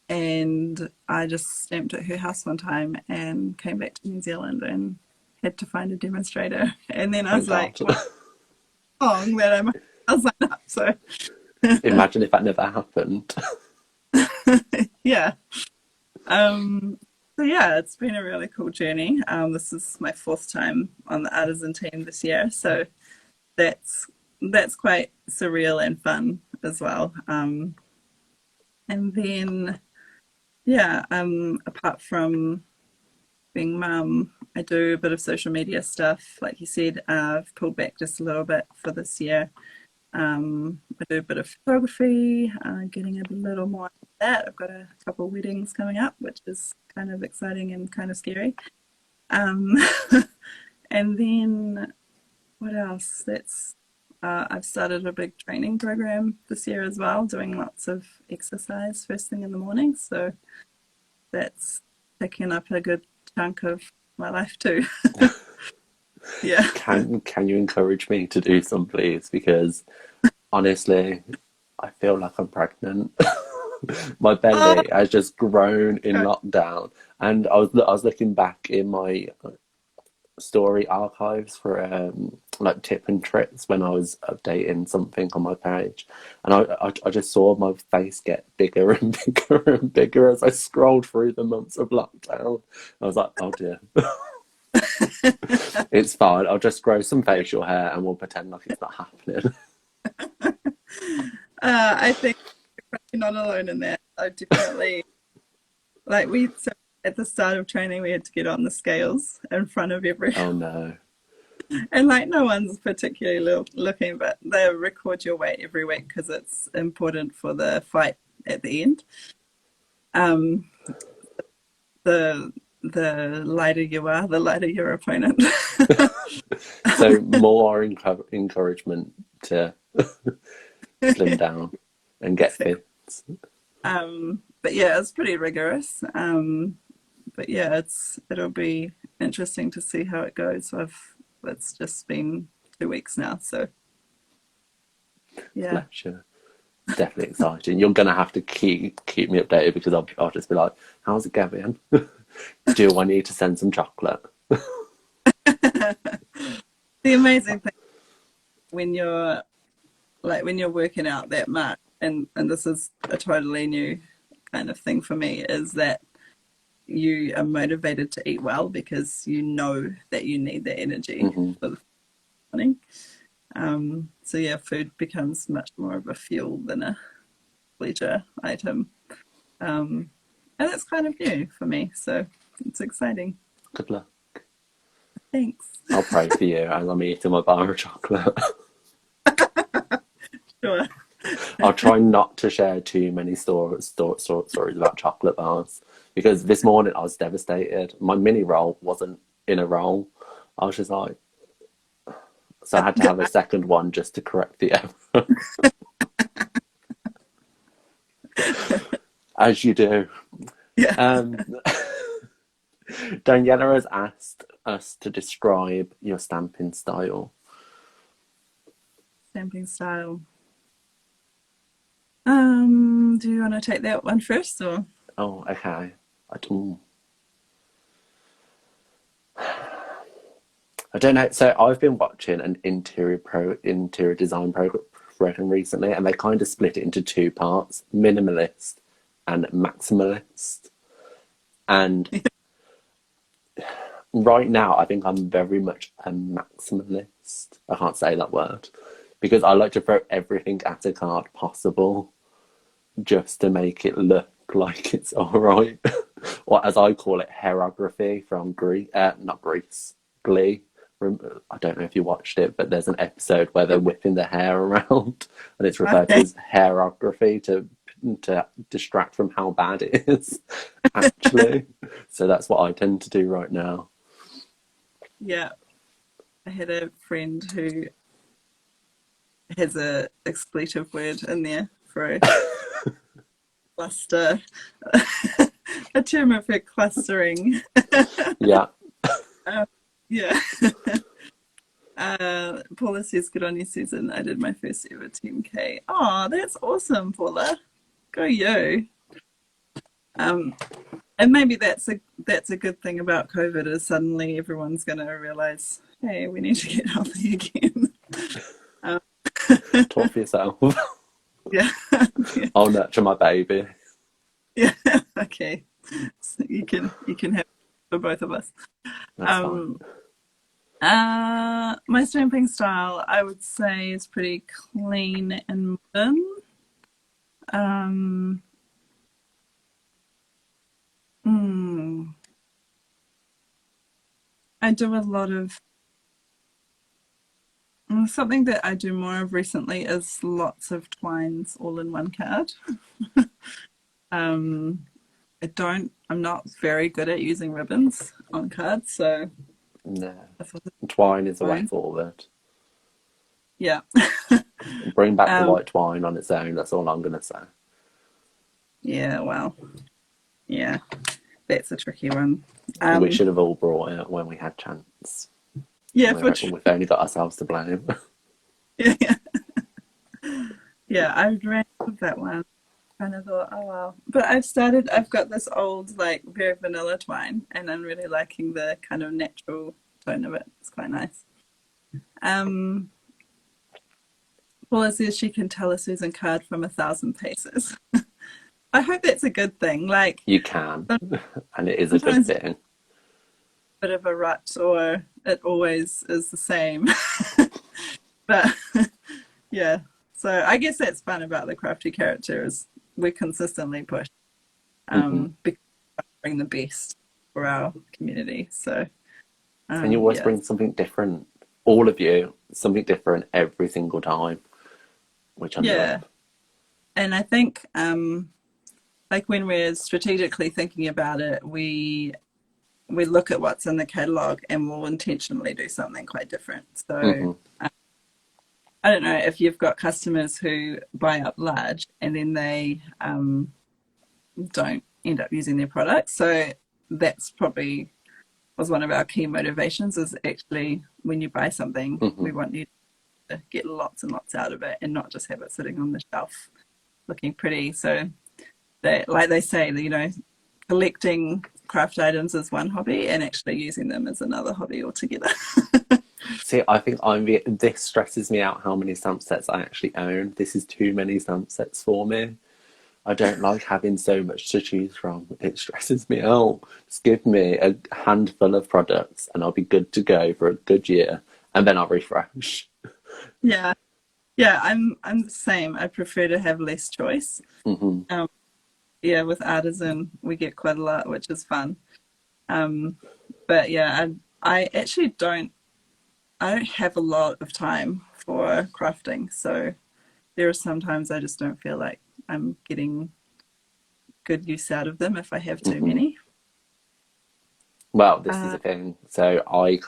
[SPEAKER 2] and I just stamped at her house one time and came back to New Zealand and had to find a demonstrator. And then I
[SPEAKER 1] Thank
[SPEAKER 2] was like,
[SPEAKER 1] God.
[SPEAKER 2] well, song that I'll sign up. So
[SPEAKER 1] Imagine if that never happened.
[SPEAKER 2] yeah. Um, so yeah, it's been a really cool journey. This is my fourth time on the artisan team this year, so that's that's quite surreal and fun as well. And then yeah, apart from being mum, I do a bit of social media stuff. Like you said, I've pulled back just a little bit for this year. I do a bit of photography, getting a little more into that. I've got a couple of weddings coming up, which is kind of exciting and kind of scary. Um, and then what else? I've started a big training program this year as well, doing lots of exercise first thing in the morning. So that's taking up a good chunk of my life too. Yeah.
[SPEAKER 1] Can you encourage me to do some, please? Because honestly, I feel like I'm pregnant. My
[SPEAKER 2] Oh,
[SPEAKER 1] belly has just grown in lockdown, and I was looking back in my story archives for like tip and tricks when I was updating something on my page, and I just saw my face get bigger and bigger and bigger as I scrolled through the months of lockdown. I was like, oh dear. It's fine. I'll just grow some facial hair and we'll pretend like it's not happening.
[SPEAKER 2] I think you're not alone in that. I definitely, like so at the start of training, we had to get on the scales in front of everyone.
[SPEAKER 1] Oh no.
[SPEAKER 2] And like no one's particularly looking, but they record your weight every week because it's important for the fight at the end. The lighter you are, the lighter your opponent.
[SPEAKER 1] So more encouragement to slim down and get fit.
[SPEAKER 2] But yeah, it's pretty rigorous. But yeah, it'll be interesting to see how it goes. It's just been 2 weeks now, so yeah.
[SPEAKER 1] Sure. Definitely exciting. You're gonna have to keep me updated because I'll just be like, how's it going? Do I need to send some chocolate?
[SPEAKER 2] The amazing thing when you're working out that much, and this is a totally new kind of thing for me, is that you are motivated to eat well because you know that you need the energy for the morning. So yeah, food becomes much more of a fuel than a pleasure item. And that's kind of new for me, so it's exciting.
[SPEAKER 1] Good luck.
[SPEAKER 2] Thanks.
[SPEAKER 1] I'll pray for you as I'm eating my bar of chocolate.
[SPEAKER 2] Sure.
[SPEAKER 1] I'll try not to share too many stories about chocolate bars because this morning I was devastated. My mini roll wasn't in a roll. I was just like, so I had to have a second one just to correct the error. As you do.
[SPEAKER 2] Yeah.
[SPEAKER 1] Daniela has asked us to describe your stamping style.
[SPEAKER 2] Stamping style. Do you want to take that one first, or?
[SPEAKER 1] Oh, okay. I don't know. So I've been watching an interior design program recently, and they kind of split it into 2 parts: minimalist and maximalist. And right now, I think I'm very much a maximalist. I can't say that word because I like to throw everything at a card possible just to make it look like it's all right. Or as I call it, hairography from Glee. I don't know if you watched it, but there's an episode where they're whipping the hair around and it's referred to as hairography to distract from how bad it is, actually. So that's what I tend to do right now.
[SPEAKER 2] Yeah. I had a friend who has a expletive word in there for a cluster, a term of her clustering.
[SPEAKER 1] Yeah.
[SPEAKER 2] Yeah. Paula says, good on you, Susan. I did my first ever 10K. Oh, that's awesome, Paula. Go you. And maybe that's a good thing about COVID is suddenly everyone's going to realize, hey, we need to get healthy again.
[SPEAKER 1] Talk for yourself.
[SPEAKER 2] Yeah.
[SPEAKER 1] I'll nurture my baby.
[SPEAKER 2] Yeah. Okay. So you can have it for both of us.
[SPEAKER 1] That's fine.
[SPEAKER 2] My stamping style, I would say, is pretty clean and modern. I do a lot of something that I do more of recently is lots of twines all in one card. I'm not very good at using ribbons on cards, so
[SPEAKER 1] No. Twine is the way forward.
[SPEAKER 2] Yeah.
[SPEAKER 1] Bring back the white twine on its own, that's all I'm going to say.
[SPEAKER 2] Yeah, well, yeah, that's a tricky one.
[SPEAKER 1] We should have all brought it when we had chance.
[SPEAKER 2] Yeah,
[SPEAKER 1] we've only got ourselves to blame.
[SPEAKER 2] Yeah. Yeah, I ran with that one. Kind of thought, oh well. But I've got this old, like, very vanilla twine, and I'm really liking the kind of natural tone of it. It's quite nice. Paula says she can tell a Susan card from 1,000 paces. I hope that's a good thing. Like,
[SPEAKER 1] you can, and it is a good thing.
[SPEAKER 2] bit of a rut, or it always is the same. But yeah, so I guess that's fun about the Crafty Carrot too, is we consistently push because we bring the best for our community. So
[SPEAKER 1] And you always
[SPEAKER 2] yeah,
[SPEAKER 1] bring something different, all of you, something different every single time, which I
[SPEAKER 2] yeah,
[SPEAKER 1] love.
[SPEAKER 2] and I think like when we're strategically thinking about it, we look at what's in the catalog and we'll intentionally do something quite different. So I don't know if you've got customers who buy up large and then they don't end up using their products. So that's probably was one of our key motivations, is actually when you buy something, we want you to get lots and lots out of it and not just have it sitting on the shelf looking pretty. So that, like they say, you know, collecting craft items is one hobby and actually using them is another hobby altogether.
[SPEAKER 1] See, I think this stresses me out how many stamp sets I actually own. This is too many stamp sets for me. I don't like having so much to choose from. It stresses me out. Just give me a handful of products and I'll be good to go for a good year, and then I'll refresh.
[SPEAKER 2] Yeah, I'm the same. I prefer to have less choice. Yeah, with Artisan we get quite a lot, which is fun. But yeah, I actually I don't have a lot of time for crafting, so there are sometimes I just don't feel like I'm getting good use out of them if I have too many.
[SPEAKER 1] Well, this is the thing. So I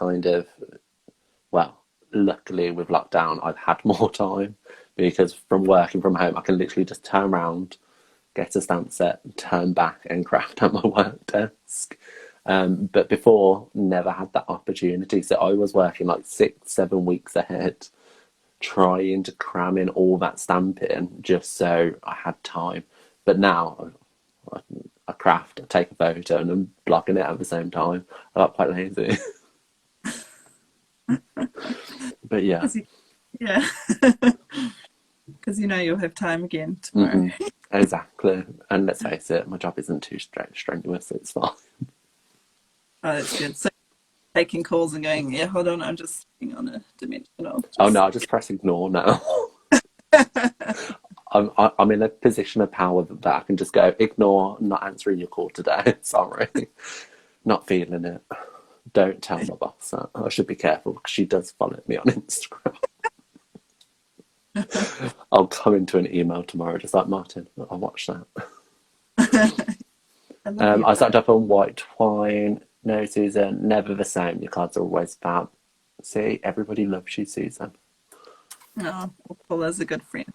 [SPEAKER 1] well, luckily with lockdown, I've had more time because from working from home, I can literally just turn around, get a stamp set, turn back and craft at my work desk. But before, never had that opportunity. So I was working like 6-7 weeks ahead, trying to cram in all that stamping just so I had time. But now I craft, I take a photo, and I'm blocking it at the same time. I got quite lazy. But yeah.
[SPEAKER 2] Yeah, because you know you'll have time again tomorrow.
[SPEAKER 1] Exactly. And let's face it, my job isn't too strenuous, so it's fine.
[SPEAKER 2] Oh, that's good. So taking calls and going, yeah, hold on, I'm just sitting on a dimensional.
[SPEAKER 1] Oh no, I'll just press ignore now. I'm in a position of power that I can just go, ignore, not answering your call today. Sorry. Not feeling it. Don't tell my boss that. I should be careful because she does follow me on Instagram. I'll come into an email tomorrow just like, Martin, I'll watch that. I started up on white twine. No, Susan, never the same. Your cards are always fab. See, everybody loves you, Susan.
[SPEAKER 2] No, well, Paula's a good friend.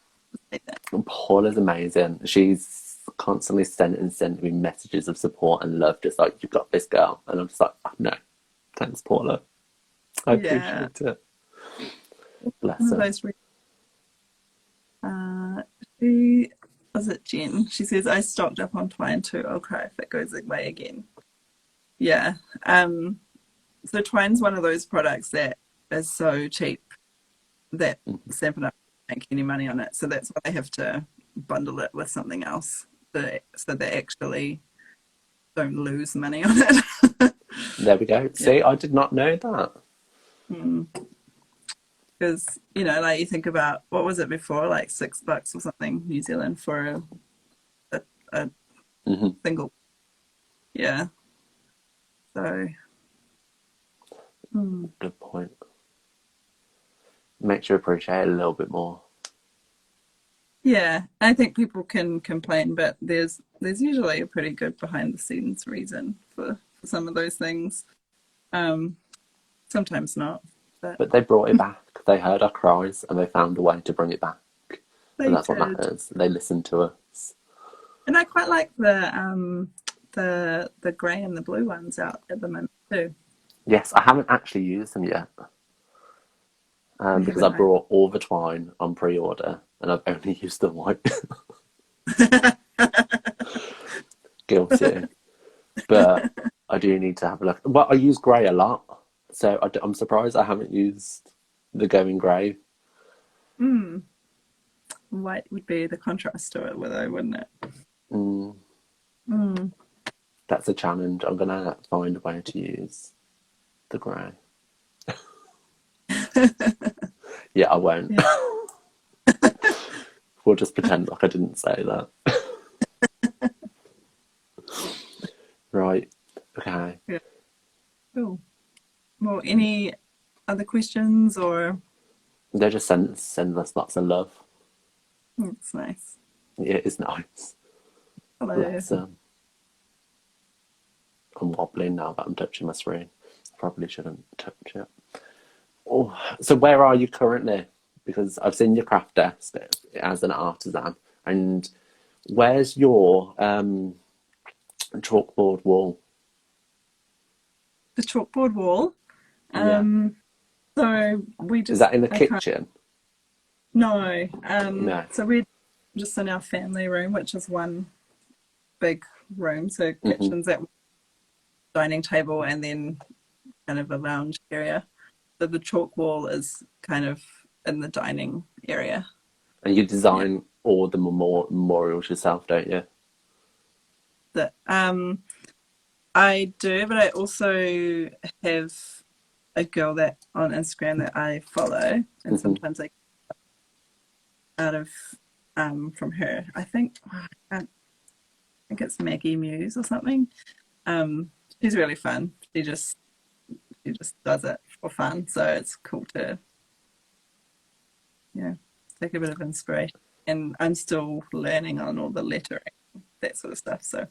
[SPEAKER 1] And Paula's amazing. She's constantly sending me messages of support and love, just like, you've got this, girl. And I'm just like, oh, no, thanks, Paula. I appreciate it. Bless her.
[SPEAKER 2] She was it Jen? She says, I stocked up on twine too. I'll cry if it goes away again. Yeah. So twine's one of those products that is so cheap that Stampin' Up don't make any money on it. So that's why they have to bundle it with something else so they actually don't lose money on it.
[SPEAKER 1] There we go. See, I did not know that.
[SPEAKER 2] Because, you know, like you think about, what was it before? Like $6 or something New Zealand for a single. Yeah. So.
[SPEAKER 1] Good point. Makes you appreciate it a little bit more.
[SPEAKER 2] Yeah, I think people can complain, but there's usually a pretty good behind the scenes reason for some of those things. Sometimes not.
[SPEAKER 1] But they brought it back. They heard our cries and they found a way to bring it back. And that's what matters. They listened to us.
[SPEAKER 2] And I quite like the grey and the blue ones out at the moment too.
[SPEAKER 1] Yes, I haven't actually used them yet. Because I brought all the twine on pre-order and I've only used the white. Guilty. But I do need to have a look. Well, I use grey a lot. So I'm surprised I haven't used the going grey.
[SPEAKER 2] White would be the contrast to it, though, wouldn't it?
[SPEAKER 1] That's a challenge. I'm going to find a way to use. the grey. Yeah, I won't.
[SPEAKER 2] Yeah.
[SPEAKER 1] We'll just pretend like I didn't say that. Right. Okay.
[SPEAKER 2] Yeah. Cool. Well, any other questions or?
[SPEAKER 1] They just send us lots of love.
[SPEAKER 2] That's nice.
[SPEAKER 1] Yeah, it is nice.
[SPEAKER 2] Hello.
[SPEAKER 1] Bless them. I'm wobbling now that I'm touching my screen. Probably shouldn't touch it. Oh, so where are you currently? Because I've seen your craft desk as an artisan, and where's your chalkboard wall?
[SPEAKER 2] The chalkboard wall.
[SPEAKER 1] Yeah.
[SPEAKER 2] So we just.
[SPEAKER 1] Is that in the kitchen?
[SPEAKER 2] No.
[SPEAKER 1] No.
[SPEAKER 2] So we're just in our family room, which is one big room. So kitchen's at dining table and then kind of a lounge area. So the chalk wall is kind of in the dining area.
[SPEAKER 1] And you design all the memorials yourself, don't you?
[SPEAKER 2] That I do, but I also have a girl that on Instagram that I follow, and sometimes I out of from her. I think it's Maggie Muse or something. She's really fun. She just does it for fun, so it's cool to take a bit of inspiration. And I'm still learning on all the lettering, that sort of stuff. So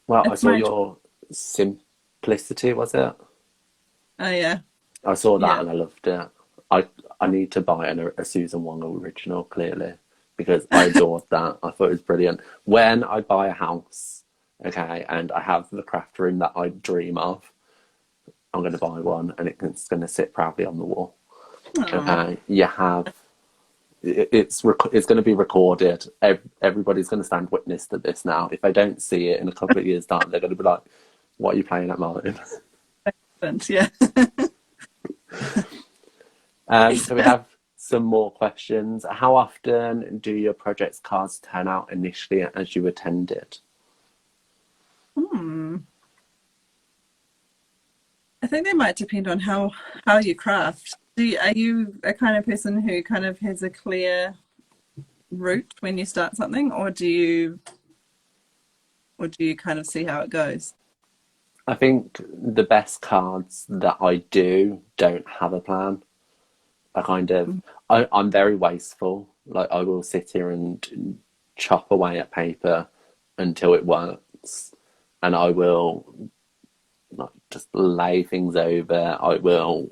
[SPEAKER 1] well, I saw your simplicity, was it?
[SPEAKER 2] Oh yeah.
[SPEAKER 1] I saw that and I loved it. I need to buy a Susan Wong original, clearly, because I adored that. I thought it was brilliant. When I buy a house, okay, and I have the craft room that I dream of, I'm going to buy one, and it's going to sit proudly on the wall.
[SPEAKER 2] Aww.
[SPEAKER 1] Okay, you have. It's going to be recorded. Everybody's going to stand witness to this now. If I don't see it in a couple of years' time, they're going to be like, "What are you playing at, Martin?"
[SPEAKER 2] Yeah.
[SPEAKER 1] So we have some more questions. How often do your projects cards turn out initially as you attended?
[SPEAKER 2] I think that might depend on how you craft. Are you a kind of person who kind of has a clear route when you start something, or do you kind of see how it goes?
[SPEAKER 1] I think the best cards that I do don't have a plan. I'm very wasteful. Like, I will sit here and chop away at paper until it works, and I will like just lay things over. I will.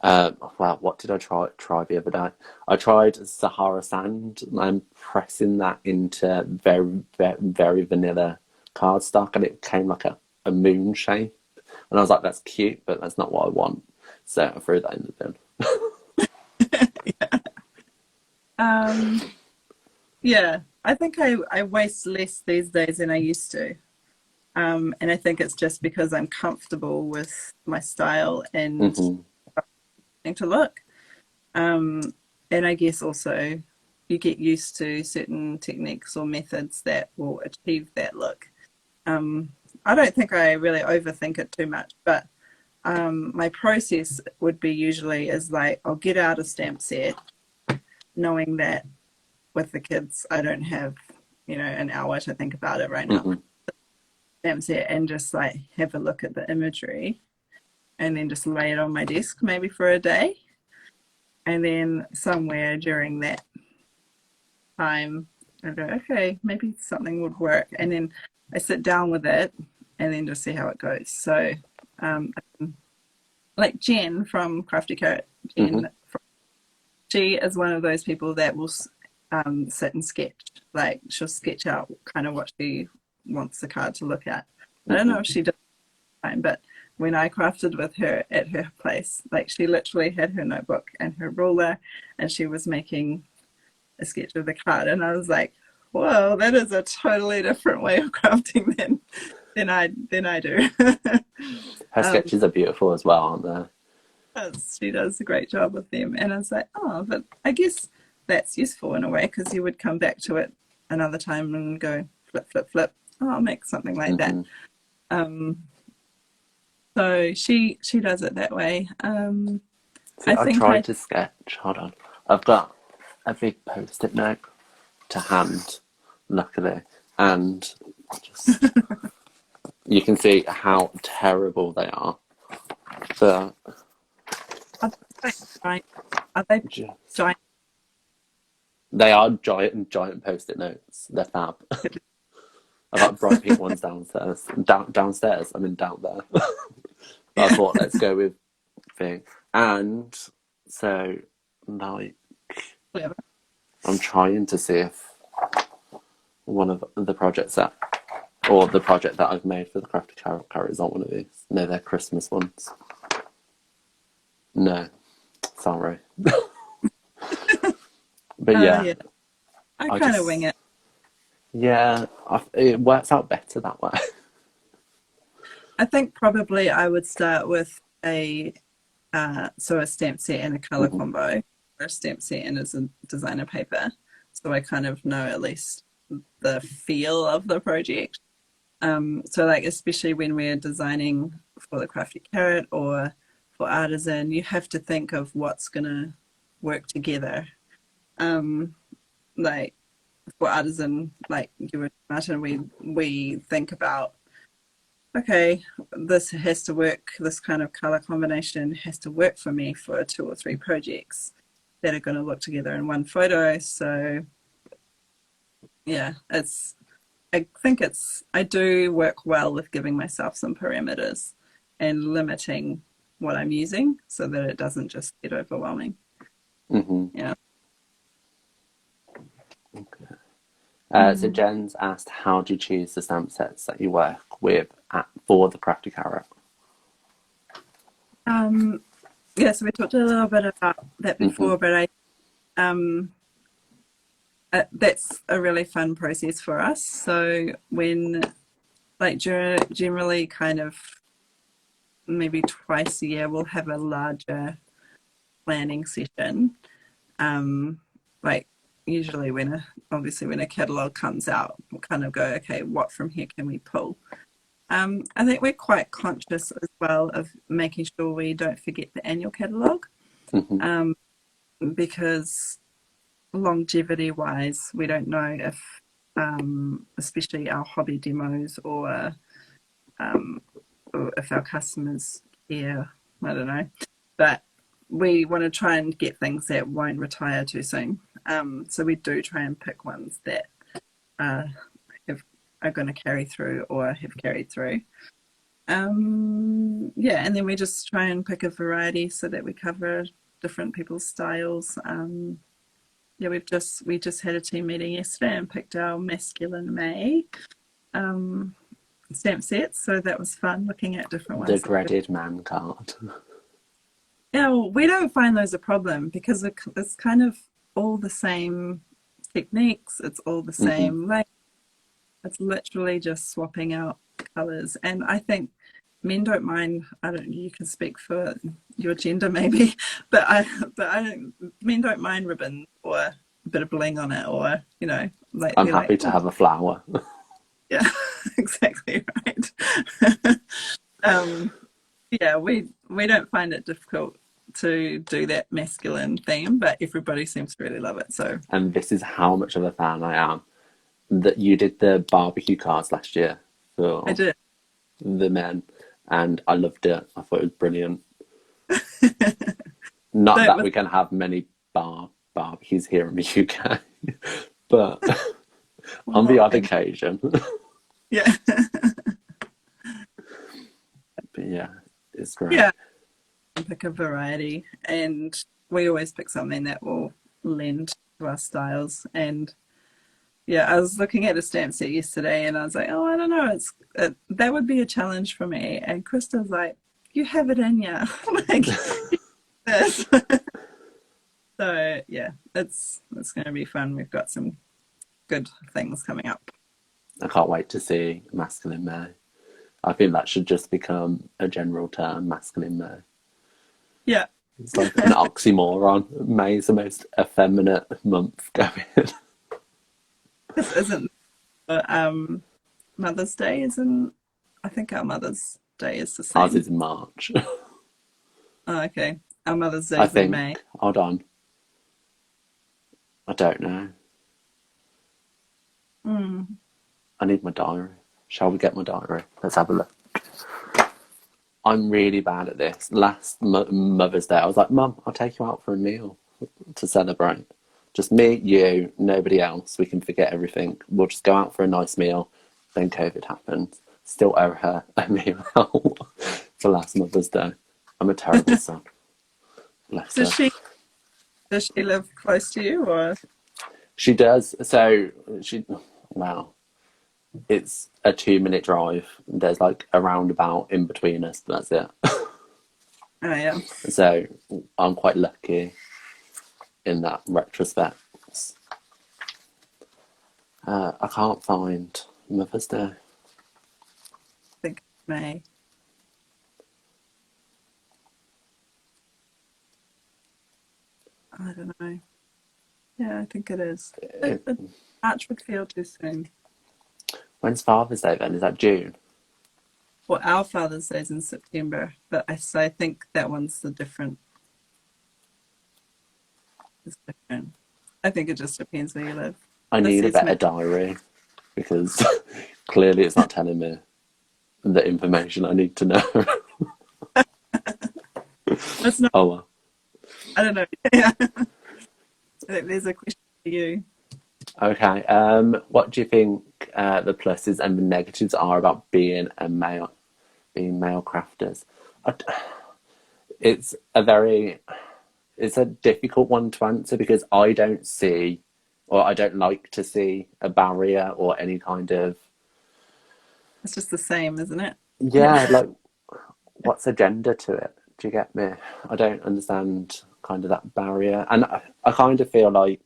[SPEAKER 1] Well, what did I try the other day? I tried Sahara sand, and I'm pressing that into very, very, very vanilla cardstock, and it came like a moon shape. And I was like, that's cute, but that's not what I want. So I threw that in the bin.
[SPEAKER 2] Yeah, I think I waste less these days than I used to. And I think it's just because I'm comfortable with my style and to look. And I guess also you get used to certain techniques or methods that will achieve that look. I don't think I really overthink it too much, but my process would be usually is like I'll get out a stamp set knowing that with the kids I don't have an hour to think about it right now. Stamp set and just like have a look at the imagery and then just lay it on my desk maybe for a day, and then somewhere during that time I go, okay, maybe something would work, and then I sit down with it and then just see how it goes. So like Jen from Crafty Carrot, she is one of those people that will sit and sketch. Like, she'll sketch out kind of what she wants the card to look at. I don't know if she does time, but when I crafted with her at her place, like, she literally had her notebook and her ruler and she was making a sketch of the card, and I was like, whoa, that is a totally different way of crafting than I do.
[SPEAKER 1] Her sketches are beautiful as well, aren't they?
[SPEAKER 2] She does a great job with them, and I was like, oh, but I guess that's useful in a way, because you would come back to it another time and go flip, flip, flip. Oh, I'll make something like that. So she does it that way.
[SPEAKER 1] See,
[SPEAKER 2] I
[SPEAKER 1] I
[SPEAKER 2] think I
[SPEAKER 1] tried to sketch. Hold on. I've got a big post-it note to hand, luckily, and just you can see how terrible they are. But
[SPEAKER 2] are they giant? Are they
[SPEAKER 1] just
[SPEAKER 2] giant?
[SPEAKER 1] they are giant post-it notes. They're fab. I've got bright pink ones downstairs. Downstairs. I mean down there. I
[SPEAKER 2] Yeah.
[SPEAKER 1] thought let's go with thing. And so like
[SPEAKER 2] Clever.
[SPEAKER 1] I'm trying to see if one of the projects that or the project that I've made for the Crafty Carrot Collective is not one of these. No, they're Christmas ones. No. Sorry. But yeah,
[SPEAKER 2] Yeah. I
[SPEAKER 1] I
[SPEAKER 2] kind of wing
[SPEAKER 1] just
[SPEAKER 2] it.
[SPEAKER 1] yeah, it works out better that way.
[SPEAKER 2] I think probably I would start with a stamp set and a color
[SPEAKER 1] Mhm.
[SPEAKER 2] combo, or a stamp set and as a designer paper, so I kind of know at least the feel of the project. So like especially when we're designing for the Crafty Carrot or for Artisan, you have to think of what's gonna work together. Um, like for Artisan, like you and Martin, we think about, okay, this has to work, this kind of color combination has to work for me for 2 or 3 projects that are going to look together in one photo. So yeah, I do work well with giving myself some parameters and limiting what I'm using so that it doesn't just get overwhelming.
[SPEAKER 1] Mhm.
[SPEAKER 2] Yeah.
[SPEAKER 1] Okay. So Jen's asked, how do you choose the stamp sets that you work with for the Crafty Carrot?
[SPEAKER 2] Yeah, so we talked a little bit about that
[SPEAKER 1] Mhm.
[SPEAKER 2] before, but that's a really fun process for us. So when, like, generally kind of maybe twice a year, we'll have a larger planning session. Like usually obviously when a catalog comes out, we'll kind of go, okay, what from here can we pull? I think we're quite conscious as well of making sure we don't forget the annual catalog,
[SPEAKER 1] Mhm.
[SPEAKER 2] because longevity wise, we don't know if, especially our hobby demos um, or if our customers care, I don't know. But we want to try and get things that won't retire too soon. So we do try and pick ones that uh, are going to carry through or have carried through. Yeah, and then we just try and pick a variety so that we cover different people's styles. Yeah, we just had a team meeting yesterday and picked our masculine May stamp sets, so that was fun looking at different
[SPEAKER 1] The
[SPEAKER 2] ones.
[SPEAKER 1] dreaded man card.
[SPEAKER 2] Yeah, well, we don't find those a problem because it's kind of all the same techniques. It's all the
[SPEAKER 1] Mhm.
[SPEAKER 2] same. Like it's literally just swapping out colors, and I think men don't mind. I don't. You can speak for your gender maybe, but I don't. Men don't mind ribbon or a bit of bling on it, or like
[SPEAKER 1] I'm
[SPEAKER 2] they're like,
[SPEAKER 1] happy to
[SPEAKER 2] oh
[SPEAKER 1] have a flower.
[SPEAKER 2] yeah, exactly right. um, yeah, we don't find it difficult to do that masculine theme, but everybody seems to really love it. So
[SPEAKER 1] And this is how much of a fan I am. That you did the barbecue cards last year
[SPEAKER 2] I
[SPEAKER 1] for
[SPEAKER 2] did.
[SPEAKER 1] the men, and I loved it. I thought it was brilliant. Not
[SPEAKER 2] That
[SPEAKER 1] that
[SPEAKER 2] was
[SPEAKER 1] we can have many barbecues here in the UK, but on the
[SPEAKER 2] well,
[SPEAKER 1] odd occasion.
[SPEAKER 2] yeah,
[SPEAKER 1] But yeah, it's great.
[SPEAKER 2] yeah. Pick a variety, and we always pick something that will lend to our styles. And yeah, I was looking at a stamp set yesterday, and I was like, oh, I don't know, that would be a challenge for me. And Krista's like, you have it in you, like this. So yeah, it's going to be fun. We've got some good things coming up.
[SPEAKER 1] I can't wait to see masculine May. I think that should just become a general term, masculine May.
[SPEAKER 2] Yeah,
[SPEAKER 1] It's like an oxymoron. May is the most effeminate month going.
[SPEAKER 2] this isn't Mother's Day, isn't? I think our mothers Day is the
[SPEAKER 1] Ours
[SPEAKER 2] same?
[SPEAKER 1] is in March.
[SPEAKER 2] Oh, okay. Our Mother's Day
[SPEAKER 1] I
[SPEAKER 2] is in May.
[SPEAKER 1] think. Hold on. I don't know.
[SPEAKER 2] Mm.
[SPEAKER 1] I need my diary. Shall we get my diary? Let's have a look. I'm really bad at this. Last Mother's Day, I was like, Mum, I'll take you out for a meal to celebrate. Just me, you, nobody else. We can forget everything. We'll just go out for a nice meal. Then COVID happens. Still owe her a meal out for last Mother's Day. I'm a terrible son. Bless her.
[SPEAKER 2] Does she live close to you, or?
[SPEAKER 1] She does. So wow. It's a 2-minute drive. There's like a roundabout in between us, but that's it.
[SPEAKER 2] Oh yeah.
[SPEAKER 1] So I'm quite lucky in that retrospect. I can't find Mother's Day.
[SPEAKER 2] I think it's May. I don't know. Yeah, I think it is. March would feel too soon.
[SPEAKER 1] When's Father's Day then? Is that June?
[SPEAKER 2] Well, our Father's Day is in September, but I think that one's the different. It's different. I think it just depends where you live.
[SPEAKER 1] I
[SPEAKER 2] This
[SPEAKER 1] need a
[SPEAKER 2] is
[SPEAKER 1] better
[SPEAKER 2] May.
[SPEAKER 1] diary because clearly it's not telling me the information I need to know.
[SPEAKER 2] It's not.
[SPEAKER 1] Oh well.
[SPEAKER 2] I don't know. Yeah. There's a question for you.
[SPEAKER 1] Okay. What do you think the pluses and the negatives are about being male crafters? It's a difficult one to answer because I don't see, or I don't like to see a barrier or any kind of
[SPEAKER 2] It's just the same, isn't it?
[SPEAKER 1] yeah, like what's agenda to it? Do you get me? I don't understand kind of that barrier, and I kind of feel like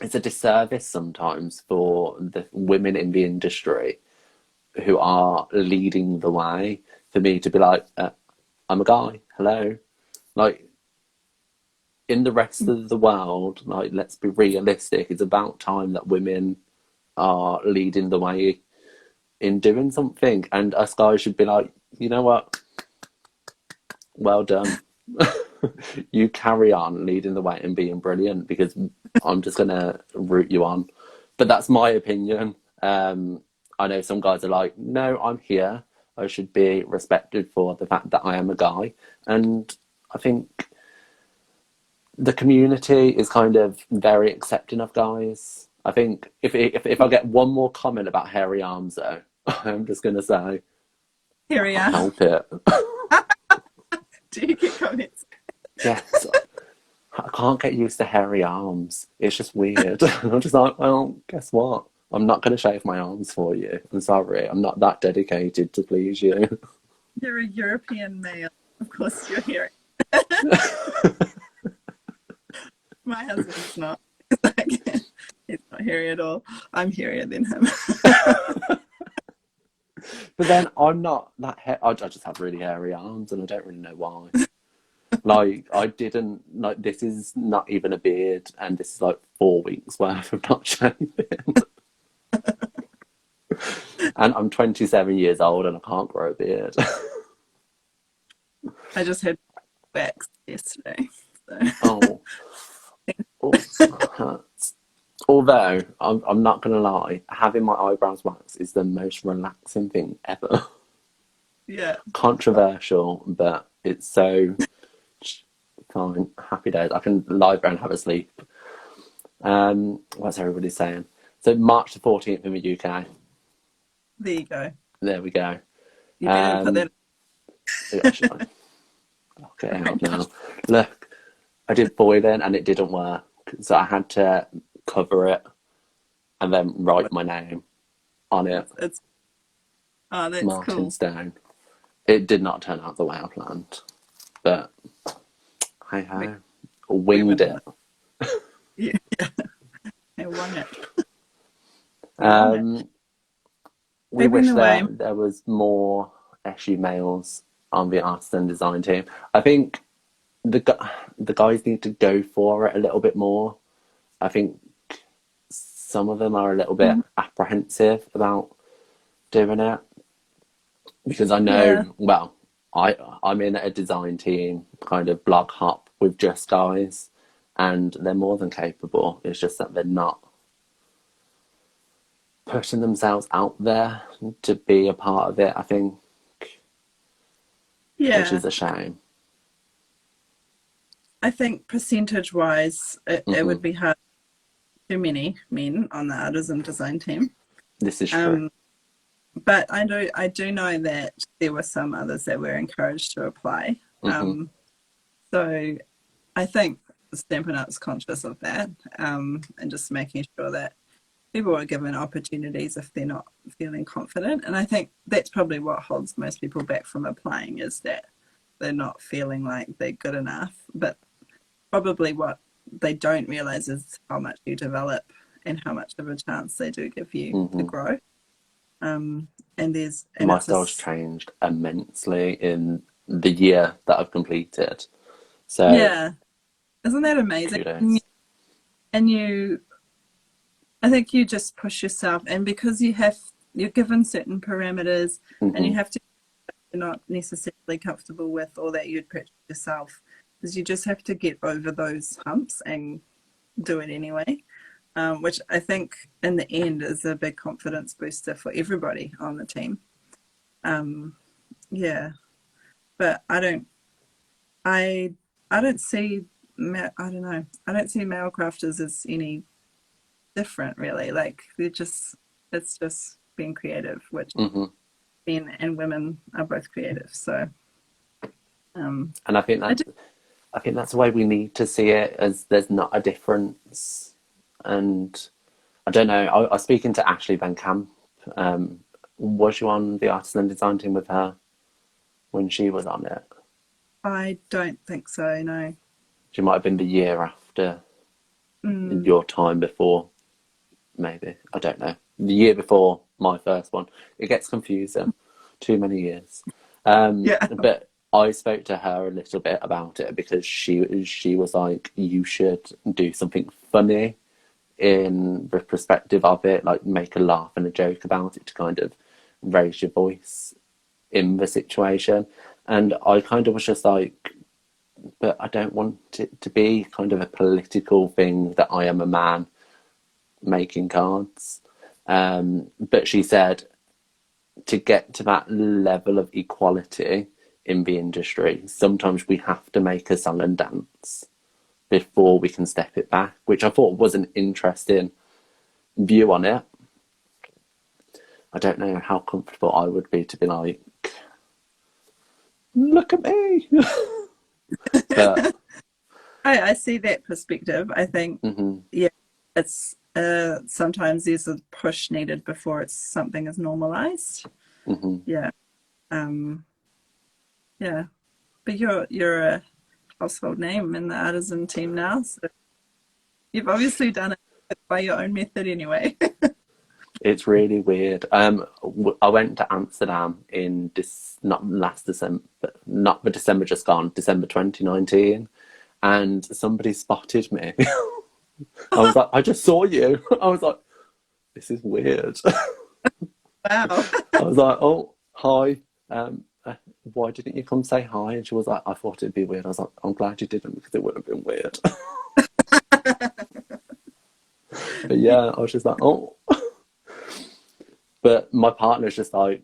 [SPEAKER 1] it's a disservice sometimes for the women in the industry who are leading the way for me to be like, I'm a guy, hello. Like, in the rest of the world, like, let's be realistic, it's about time that women are leading the way in doing something. And us guys should be like, you know what? Well done. You carry on leading the way and being brilliant because I'm just going to root you on. But that's my opinion. I know some guys are like, no, I'm here. I should be respected for the fact that I am a guy. And I think the community is kind of very accepting of guys. I think if I get one more comment about hairy arms, though, I'm just going to say,
[SPEAKER 2] Here
[SPEAKER 1] I
[SPEAKER 2] we
[SPEAKER 1] can't
[SPEAKER 2] are.
[SPEAKER 1] help it.
[SPEAKER 2] Do you get comments?
[SPEAKER 1] Yes. I can't get used to hairy arms. It's just weird. I'm just like, well, guess what? I'm not going to shave my arms for you. I'm sorry. I'm not that dedicated to please you.
[SPEAKER 2] You're a European male. Of course you're here. My husband's not. He's not hairy at all. I'm hairier than him.
[SPEAKER 1] But then I'm not that I just have really hairy arms and I don't really know why. Like, I didn't, like, this is not even a beard and this is like 4 weeks worth of not shaving. And I'm 27 years old and I can't grow a beard.
[SPEAKER 2] I just had wax yesterday. So.
[SPEAKER 1] Oh, hurts. Although, I'm not going to lie, having my eyebrows waxed is the most relaxing thing ever.
[SPEAKER 2] Yeah.
[SPEAKER 1] Controversial, but it's so fine. Happy days. I can lie there and have a sleep. What's everybody saying? So March the 14th in the UK.
[SPEAKER 2] There you go.
[SPEAKER 1] There we go.
[SPEAKER 2] You better put that.
[SPEAKER 1] Yeah, should I? Okay, out now. Look, I did boiling and it didn't work. So I had to cover it and then write my name on it.
[SPEAKER 2] That's
[SPEAKER 1] Martin
[SPEAKER 2] cool.
[SPEAKER 1] Stone. It did not turn out the way I planned. But hey ho. Winged it.
[SPEAKER 2] Yeah. I won it.
[SPEAKER 1] We wish there was more SU males on the artist and design team. I think the guys need to go for it a little bit more. I think some of them are a little bit apprehensive about doing it. because I
[SPEAKER 2] Yeah.
[SPEAKER 1] know, well, I'm in a design team, kind of blog hop with just guys, and they're more than capable. It's just that they're not putting themselves out there to be a part of it, I think, which
[SPEAKER 2] Yeah.
[SPEAKER 1] is a shame.
[SPEAKER 2] I think percentage wise, it
[SPEAKER 1] Hmm.
[SPEAKER 2] would be hard. Too many men on the artisan design team.
[SPEAKER 1] This is true.
[SPEAKER 2] Um, but I do know that there were some others that were encouraged to apply.
[SPEAKER 1] Hmm.
[SPEAKER 2] So I think Stampin' Up's conscious of that, and just making sure that people are given opportunities if they're not feeling confident. And I think that's probably what holds most people back from applying, is that they're not feeling like they're good enough. But probably what they don't realize is how much you develop and how much of a chance they do give you to
[SPEAKER 1] Hmm.
[SPEAKER 2] grow. And
[SPEAKER 1] My
[SPEAKER 2] it's a
[SPEAKER 1] style's changed immensely in the year that I've completed. So
[SPEAKER 2] yeah, isn't that amazing?
[SPEAKER 1] kudos.
[SPEAKER 2] And you, I think you just push yourself, and because you're given certain parameters, and
[SPEAKER 1] Hmm.
[SPEAKER 2] you have to, you're not necessarily comfortable with, or that you'd purchase yourself, because you just have to get over those humps and do it anyway. Which I think in the end is a big confidence booster for everybody on the team. Um, yeah, but I, I don't see, I don't know, I don't see male crafters as any different really. Like it's just being creative, which
[SPEAKER 1] Hmm.
[SPEAKER 2] men and women are both creative. So,
[SPEAKER 1] And
[SPEAKER 2] I do,
[SPEAKER 1] I think that's the way we need to see it, as there's not a difference. And I don't know. I was speaking to Ashley Van Camp. Um, was you on the artisan design team with her when she was on it?
[SPEAKER 2] I don't think so. No.
[SPEAKER 1] She might have been the year after
[SPEAKER 2] Mm,
[SPEAKER 1] your time before, maybe. I don't know. The year before my first one. It gets confusing. Too many years.
[SPEAKER 2] yeah.
[SPEAKER 1] But I spoke to her a little bit about it because she was like, you should do something funny in the perspective of it, like make a laugh and a joke about it to kind of raise your voice in the situation. And I kind of was just like, but I don't want it to be kind of a political thing that I am a man making cards. But she said to get to that level of equality in the industry, sometimes we have to make a song and dance before we can step it back, which I thought was an interesting view on it. I don't know how comfortable I would be to be like, look at me. But
[SPEAKER 2] I see that perspective. I think,
[SPEAKER 1] mhm,
[SPEAKER 2] yeah, it's sometimes there's a push needed before something is normalized.
[SPEAKER 1] mhm.
[SPEAKER 2] Yeah. Um, yeah. But you're a household name in the artisan team now, so you've obviously done it by your own method anyway.
[SPEAKER 1] It's really weird. I went to Amsterdam in not last December, not the December just gone, December 2019, and somebody spotted me. I was like, I just saw you. I was like, this is weird.
[SPEAKER 2] Wow.
[SPEAKER 1] I was like, oh, hi. Why didn't you come say hi? And she was like, I thought it'd be weird. I was like, I'm glad you didn't because it would have been weird. But yeah, I was just like, oh. But my partner's just like,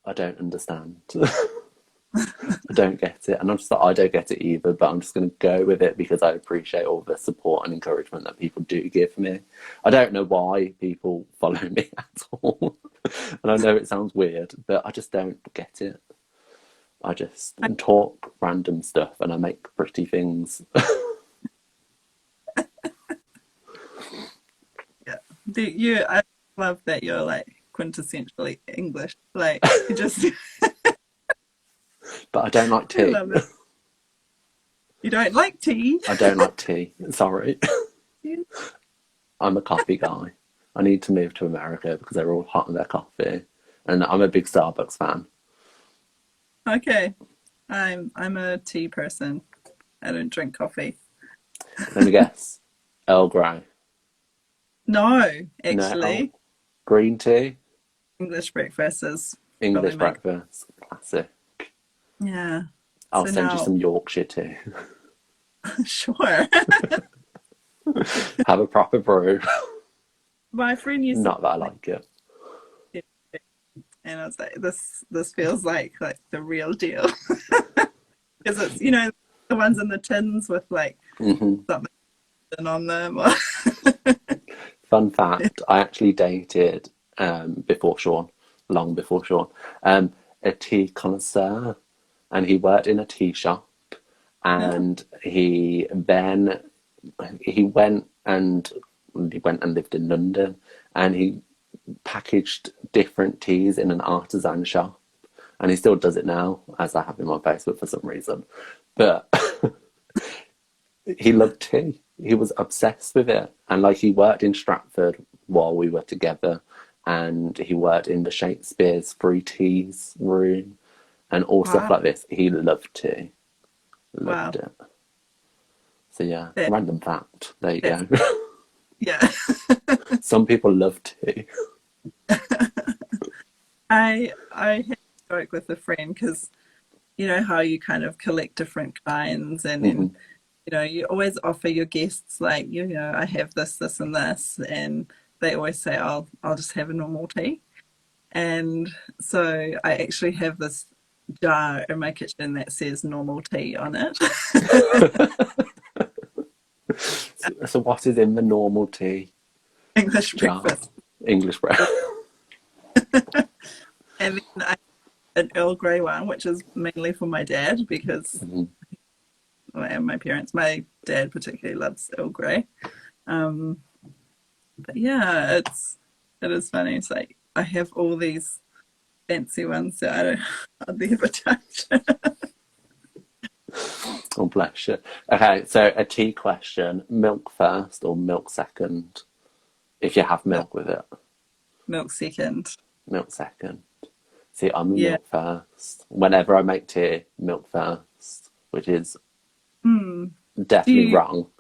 [SPEAKER 1] I don't understand. I don't get it. And I'm just like, I don't get it either, but I'm just going to go with it because I appreciate all the support and encouragement that people do give me. I don't know why people follow me at all. And I know it sounds weird, but I just don't get it. I just talk random stuff and I make pretty things.
[SPEAKER 2] Yeah. I love that you're like quintessentially English. Like you just
[SPEAKER 1] But I don't like
[SPEAKER 2] I
[SPEAKER 1] tea.
[SPEAKER 2] love it. You don't like tea?
[SPEAKER 1] I don't like tea. Sorry. I'm a coffee guy. I need to move to America because they're all hot on their coffee. And I'm a big Starbucks fan.
[SPEAKER 2] Okay. I'm a tea person. I don't drink coffee.
[SPEAKER 1] Let me guess. Earl Grey.
[SPEAKER 2] No,
[SPEAKER 1] No.
[SPEAKER 2] actually.
[SPEAKER 1] Green tea.
[SPEAKER 2] English breakfast is probably
[SPEAKER 1] English
[SPEAKER 2] make.
[SPEAKER 1] breakfast, classic.
[SPEAKER 2] Yeah.
[SPEAKER 1] I'll
[SPEAKER 2] So
[SPEAKER 1] send you
[SPEAKER 2] now,
[SPEAKER 1] some Yorkshire tea.
[SPEAKER 2] sure.
[SPEAKER 1] Have a proper brew.
[SPEAKER 2] My friend used to
[SPEAKER 1] Not that I
[SPEAKER 2] make
[SPEAKER 1] like it.
[SPEAKER 2] it, and I was like, this feels like the real deal. Because it's, the ones in the tins with like
[SPEAKER 1] Hmm.
[SPEAKER 2] something on them.
[SPEAKER 1] Fun fact, I actually dated, before Sean, long before Sean, a tea connoisseur, and he worked in a tea shop,
[SPEAKER 2] Yeah.
[SPEAKER 1] and he went and lived in London, and he packaged different teas in an artisan shop, and he still does it now, as I have in my Facebook for some reason. But he loved tea. He was obsessed with it. And like he worked in Stratford while we were together, and he worked in the Shakespeare's free teas room and all stuff
[SPEAKER 2] Wow.
[SPEAKER 1] like this. He loved tea.
[SPEAKER 2] Wow.
[SPEAKER 1] Loved it. So yeah,
[SPEAKER 2] That,
[SPEAKER 1] random fact. There you
[SPEAKER 2] that's,
[SPEAKER 1] go.
[SPEAKER 2] yeah.
[SPEAKER 1] Some people love tea.
[SPEAKER 2] I had a joke with a friend because you know how you kind of collect different kinds, and then
[SPEAKER 1] Hmm.
[SPEAKER 2] you always offer your guests like I have this, and this, and they always say I'll just have a normal tea. And so I actually have this jar in my kitchen that says normal tea on it.
[SPEAKER 1] So what is in the normal tea
[SPEAKER 2] English
[SPEAKER 1] jar?
[SPEAKER 2] breakfast.
[SPEAKER 1] English bread.
[SPEAKER 2] And then I an Earl Grey one, which is mainly for my dad because
[SPEAKER 1] Mhm.
[SPEAKER 2] and my parents, my dad particularly loves Earl Grey. Um, but yeah, it is funny. It's like I have all these fancy ones that I don't hardly ever touch.
[SPEAKER 1] Oh, bless you. Okay, so a tea question. Milk first or milk second? If you have
[SPEAKER 2] milk,
[SPEAKER 1] milk with it.
[SPEAKER 2] milk second.
[SPEAKER 1] Milk second. See, I'm a
[SPEAKER 2] Yeah.
[SPEAKER 1] milk first. Whenever I make tea, milk first, which is
[SPEAKER 2] Hmm. Do
[SPEAKER 1] definitely
[SPEAKER 2] you?
[SPEAKER 1] wrong.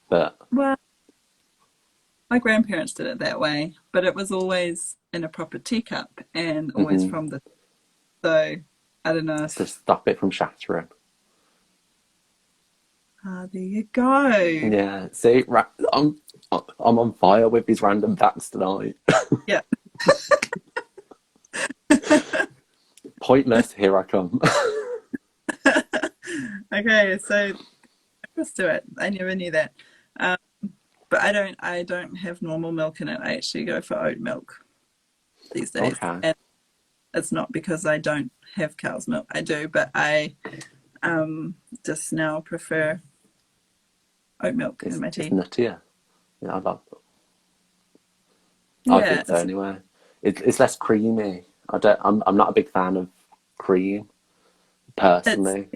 [SPEAKER 1] But
[SPEAKER 2] Well, my grandparents did it that way, but it was always in a proper teacup and always
[SPEAKER 1] mhm,
[SPEAKER 2] from the. So I don't know
[SPEAKER 1] to
[SPEAKER 2] if.
[SPEAKER 1] stop it from shattering.
[SPEAKER 2] Ah, there you go.
[SPEAKER 1] Yeah, see, I'm on fire with these random facts tonight.
[SPEAKER 2] Yeah.
[SPEAKER 1] Pointless, here I come.
[SPEAKER 2] Okay, so let's do it. I never knew that. Um, but I don't have normal milk in it. I actually go for oat milk these days.
[SPEAKER 1] Okay.
[SPEAKER 2] And it's not because I don't have cow's milk. I do, but I just now prefer oat milk in my
[SPEAKER 1] It's
[SPEAKER 2] tea.
[SPEAKER 1] nuttier. Yeah, I
[SPEAKER 2] Yeah,
[SPEAKER 1] think so anyway. It's less creamy. I'm not a big fan of cream
[SPEAKER 2] it's
[SPEAKER 1] personally.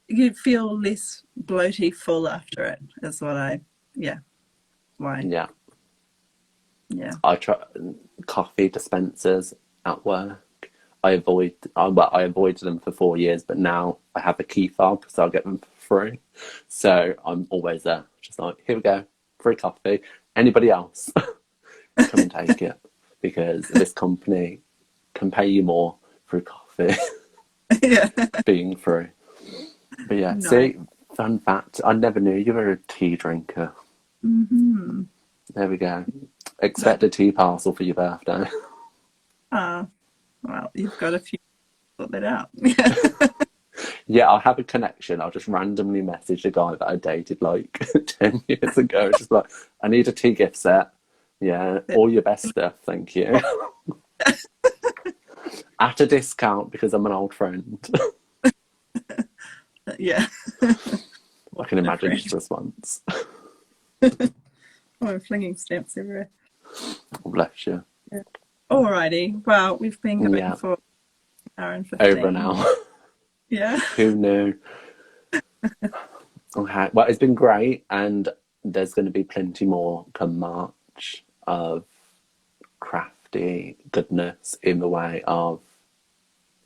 [SPEAKER 2] you feel less bloaty full after it is what I yeah, why.
[SPEAKER 1] Yeah.
[SPEAKER 2] Yeah.
[SPEAKER 1] I try coffee dispensers at work. I avoided them for 4 years, but now I have a key fob, so I'll get them for free. So I'm always there, just like, here we go, free coffee. Anybody else, come and take it because this company can pay you more for coffee
[SPEAKER 2] Yeah.
[SPEAKER 1] being free. But yeah,
[SPEAKER 2] No.
[SPEAKER 1] see, fun fact, I never knew you were a tea drinker.
[SPEAKER 2] Mm-hmm.
[SPEAKER 1] There we go.
[SPEAKER 2] That
[SPEAKER 1] Expect a tea parcel for your birthday.
[SPEAKER 2] well, you've got a few to sort that out. Yeah.
[SPEAKER 1] Yeah, I'll have a connection. I'll just randomly message a guy that I dated like 10 years ago. Just like, I need a tea gift set. Yeah, all your best stuff, thank you. At a discount because I'm an old friend.
[SPEAKER 2] Yeah.
[SPEAKER 1] I can
[SPEAKER 2] A
[SPEAKER 1] imagine his
[SPEAKER 2] friend.
[SPEAKER 1] response.
[SPEAKER 2] Oh, I'm flinging stamps everywhere.
[SPEAKER 1] Oh, bless you.
[SPEAKER 2] Yeah. Alrighty. Well, we've been going
[SPEAKER 1] Yeah,
[SPEAKER 2] for an hour and
[SPEAKER 1] over an
[SPEAKER 2] 15.
[SPEAKER 1] hour.
[SPEAKER 2] Yeah.
[SPEAKER 1] Who knew? Okay, well, it's been great, and there's going to be plenty more come March of crafty goodness in the way of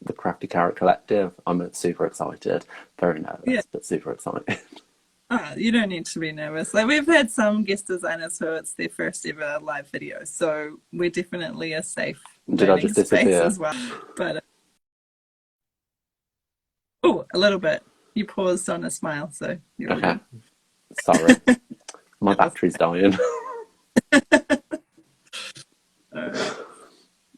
[SPEAKER 1] the Crafty Carrot Collective. I'm super excited, very
[SPEAKER 2] Yeah.
[SPEAKER 1] nervous, but super excited.
[SPEAKER 2] You don't need to be nervous. Like we've had some guest designers who it's their first ever live video, so we're definitely a safe
[SPEAKER 1] Did I
[SPEAKER 2] leaving
[SPEAKER 1] just
[SPEAKER 2] space
[SPEAKER 1] disappear?
[SPEAKER 2] as well. But oh, a little bit. You paused on a smile, so you're all
[SPEAKER 1] Okay.
[SPEAKER 2] good.
[SPEAKER 1] Sorry. My battery's dying.
[SPEAKER 2] All right.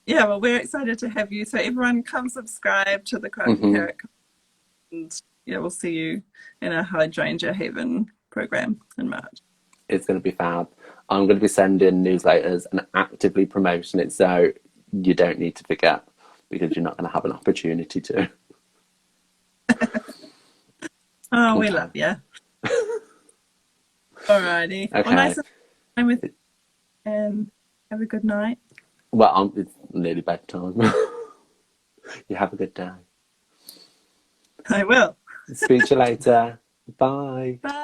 [SPEAKER 2] Yeah, well, we're excited to have you. So everyone come subscribe to the Crafty Carrot, and yeah, we'll see you in our Hydrangea Haven program in March.
[SPEAKER 1] It's going to be fab. I'm going to be sending newsletters and actively promoting it, so you don't need to forget, because you're not going to have an opportunity to.
[SPEAKER 2] Oh, we love you. Alrighty.
[SPEAKER 1] Okay.
[SPEAKER 2] Well, nice time with you, and have a good night.
[SPEAKER 1] Well, it's nearly bedtime. You have a good day.
[SPEAKER 2] I will.
[SPEAKER 1] Speak to you later. Bye.
[SPEAKER 2] Bye.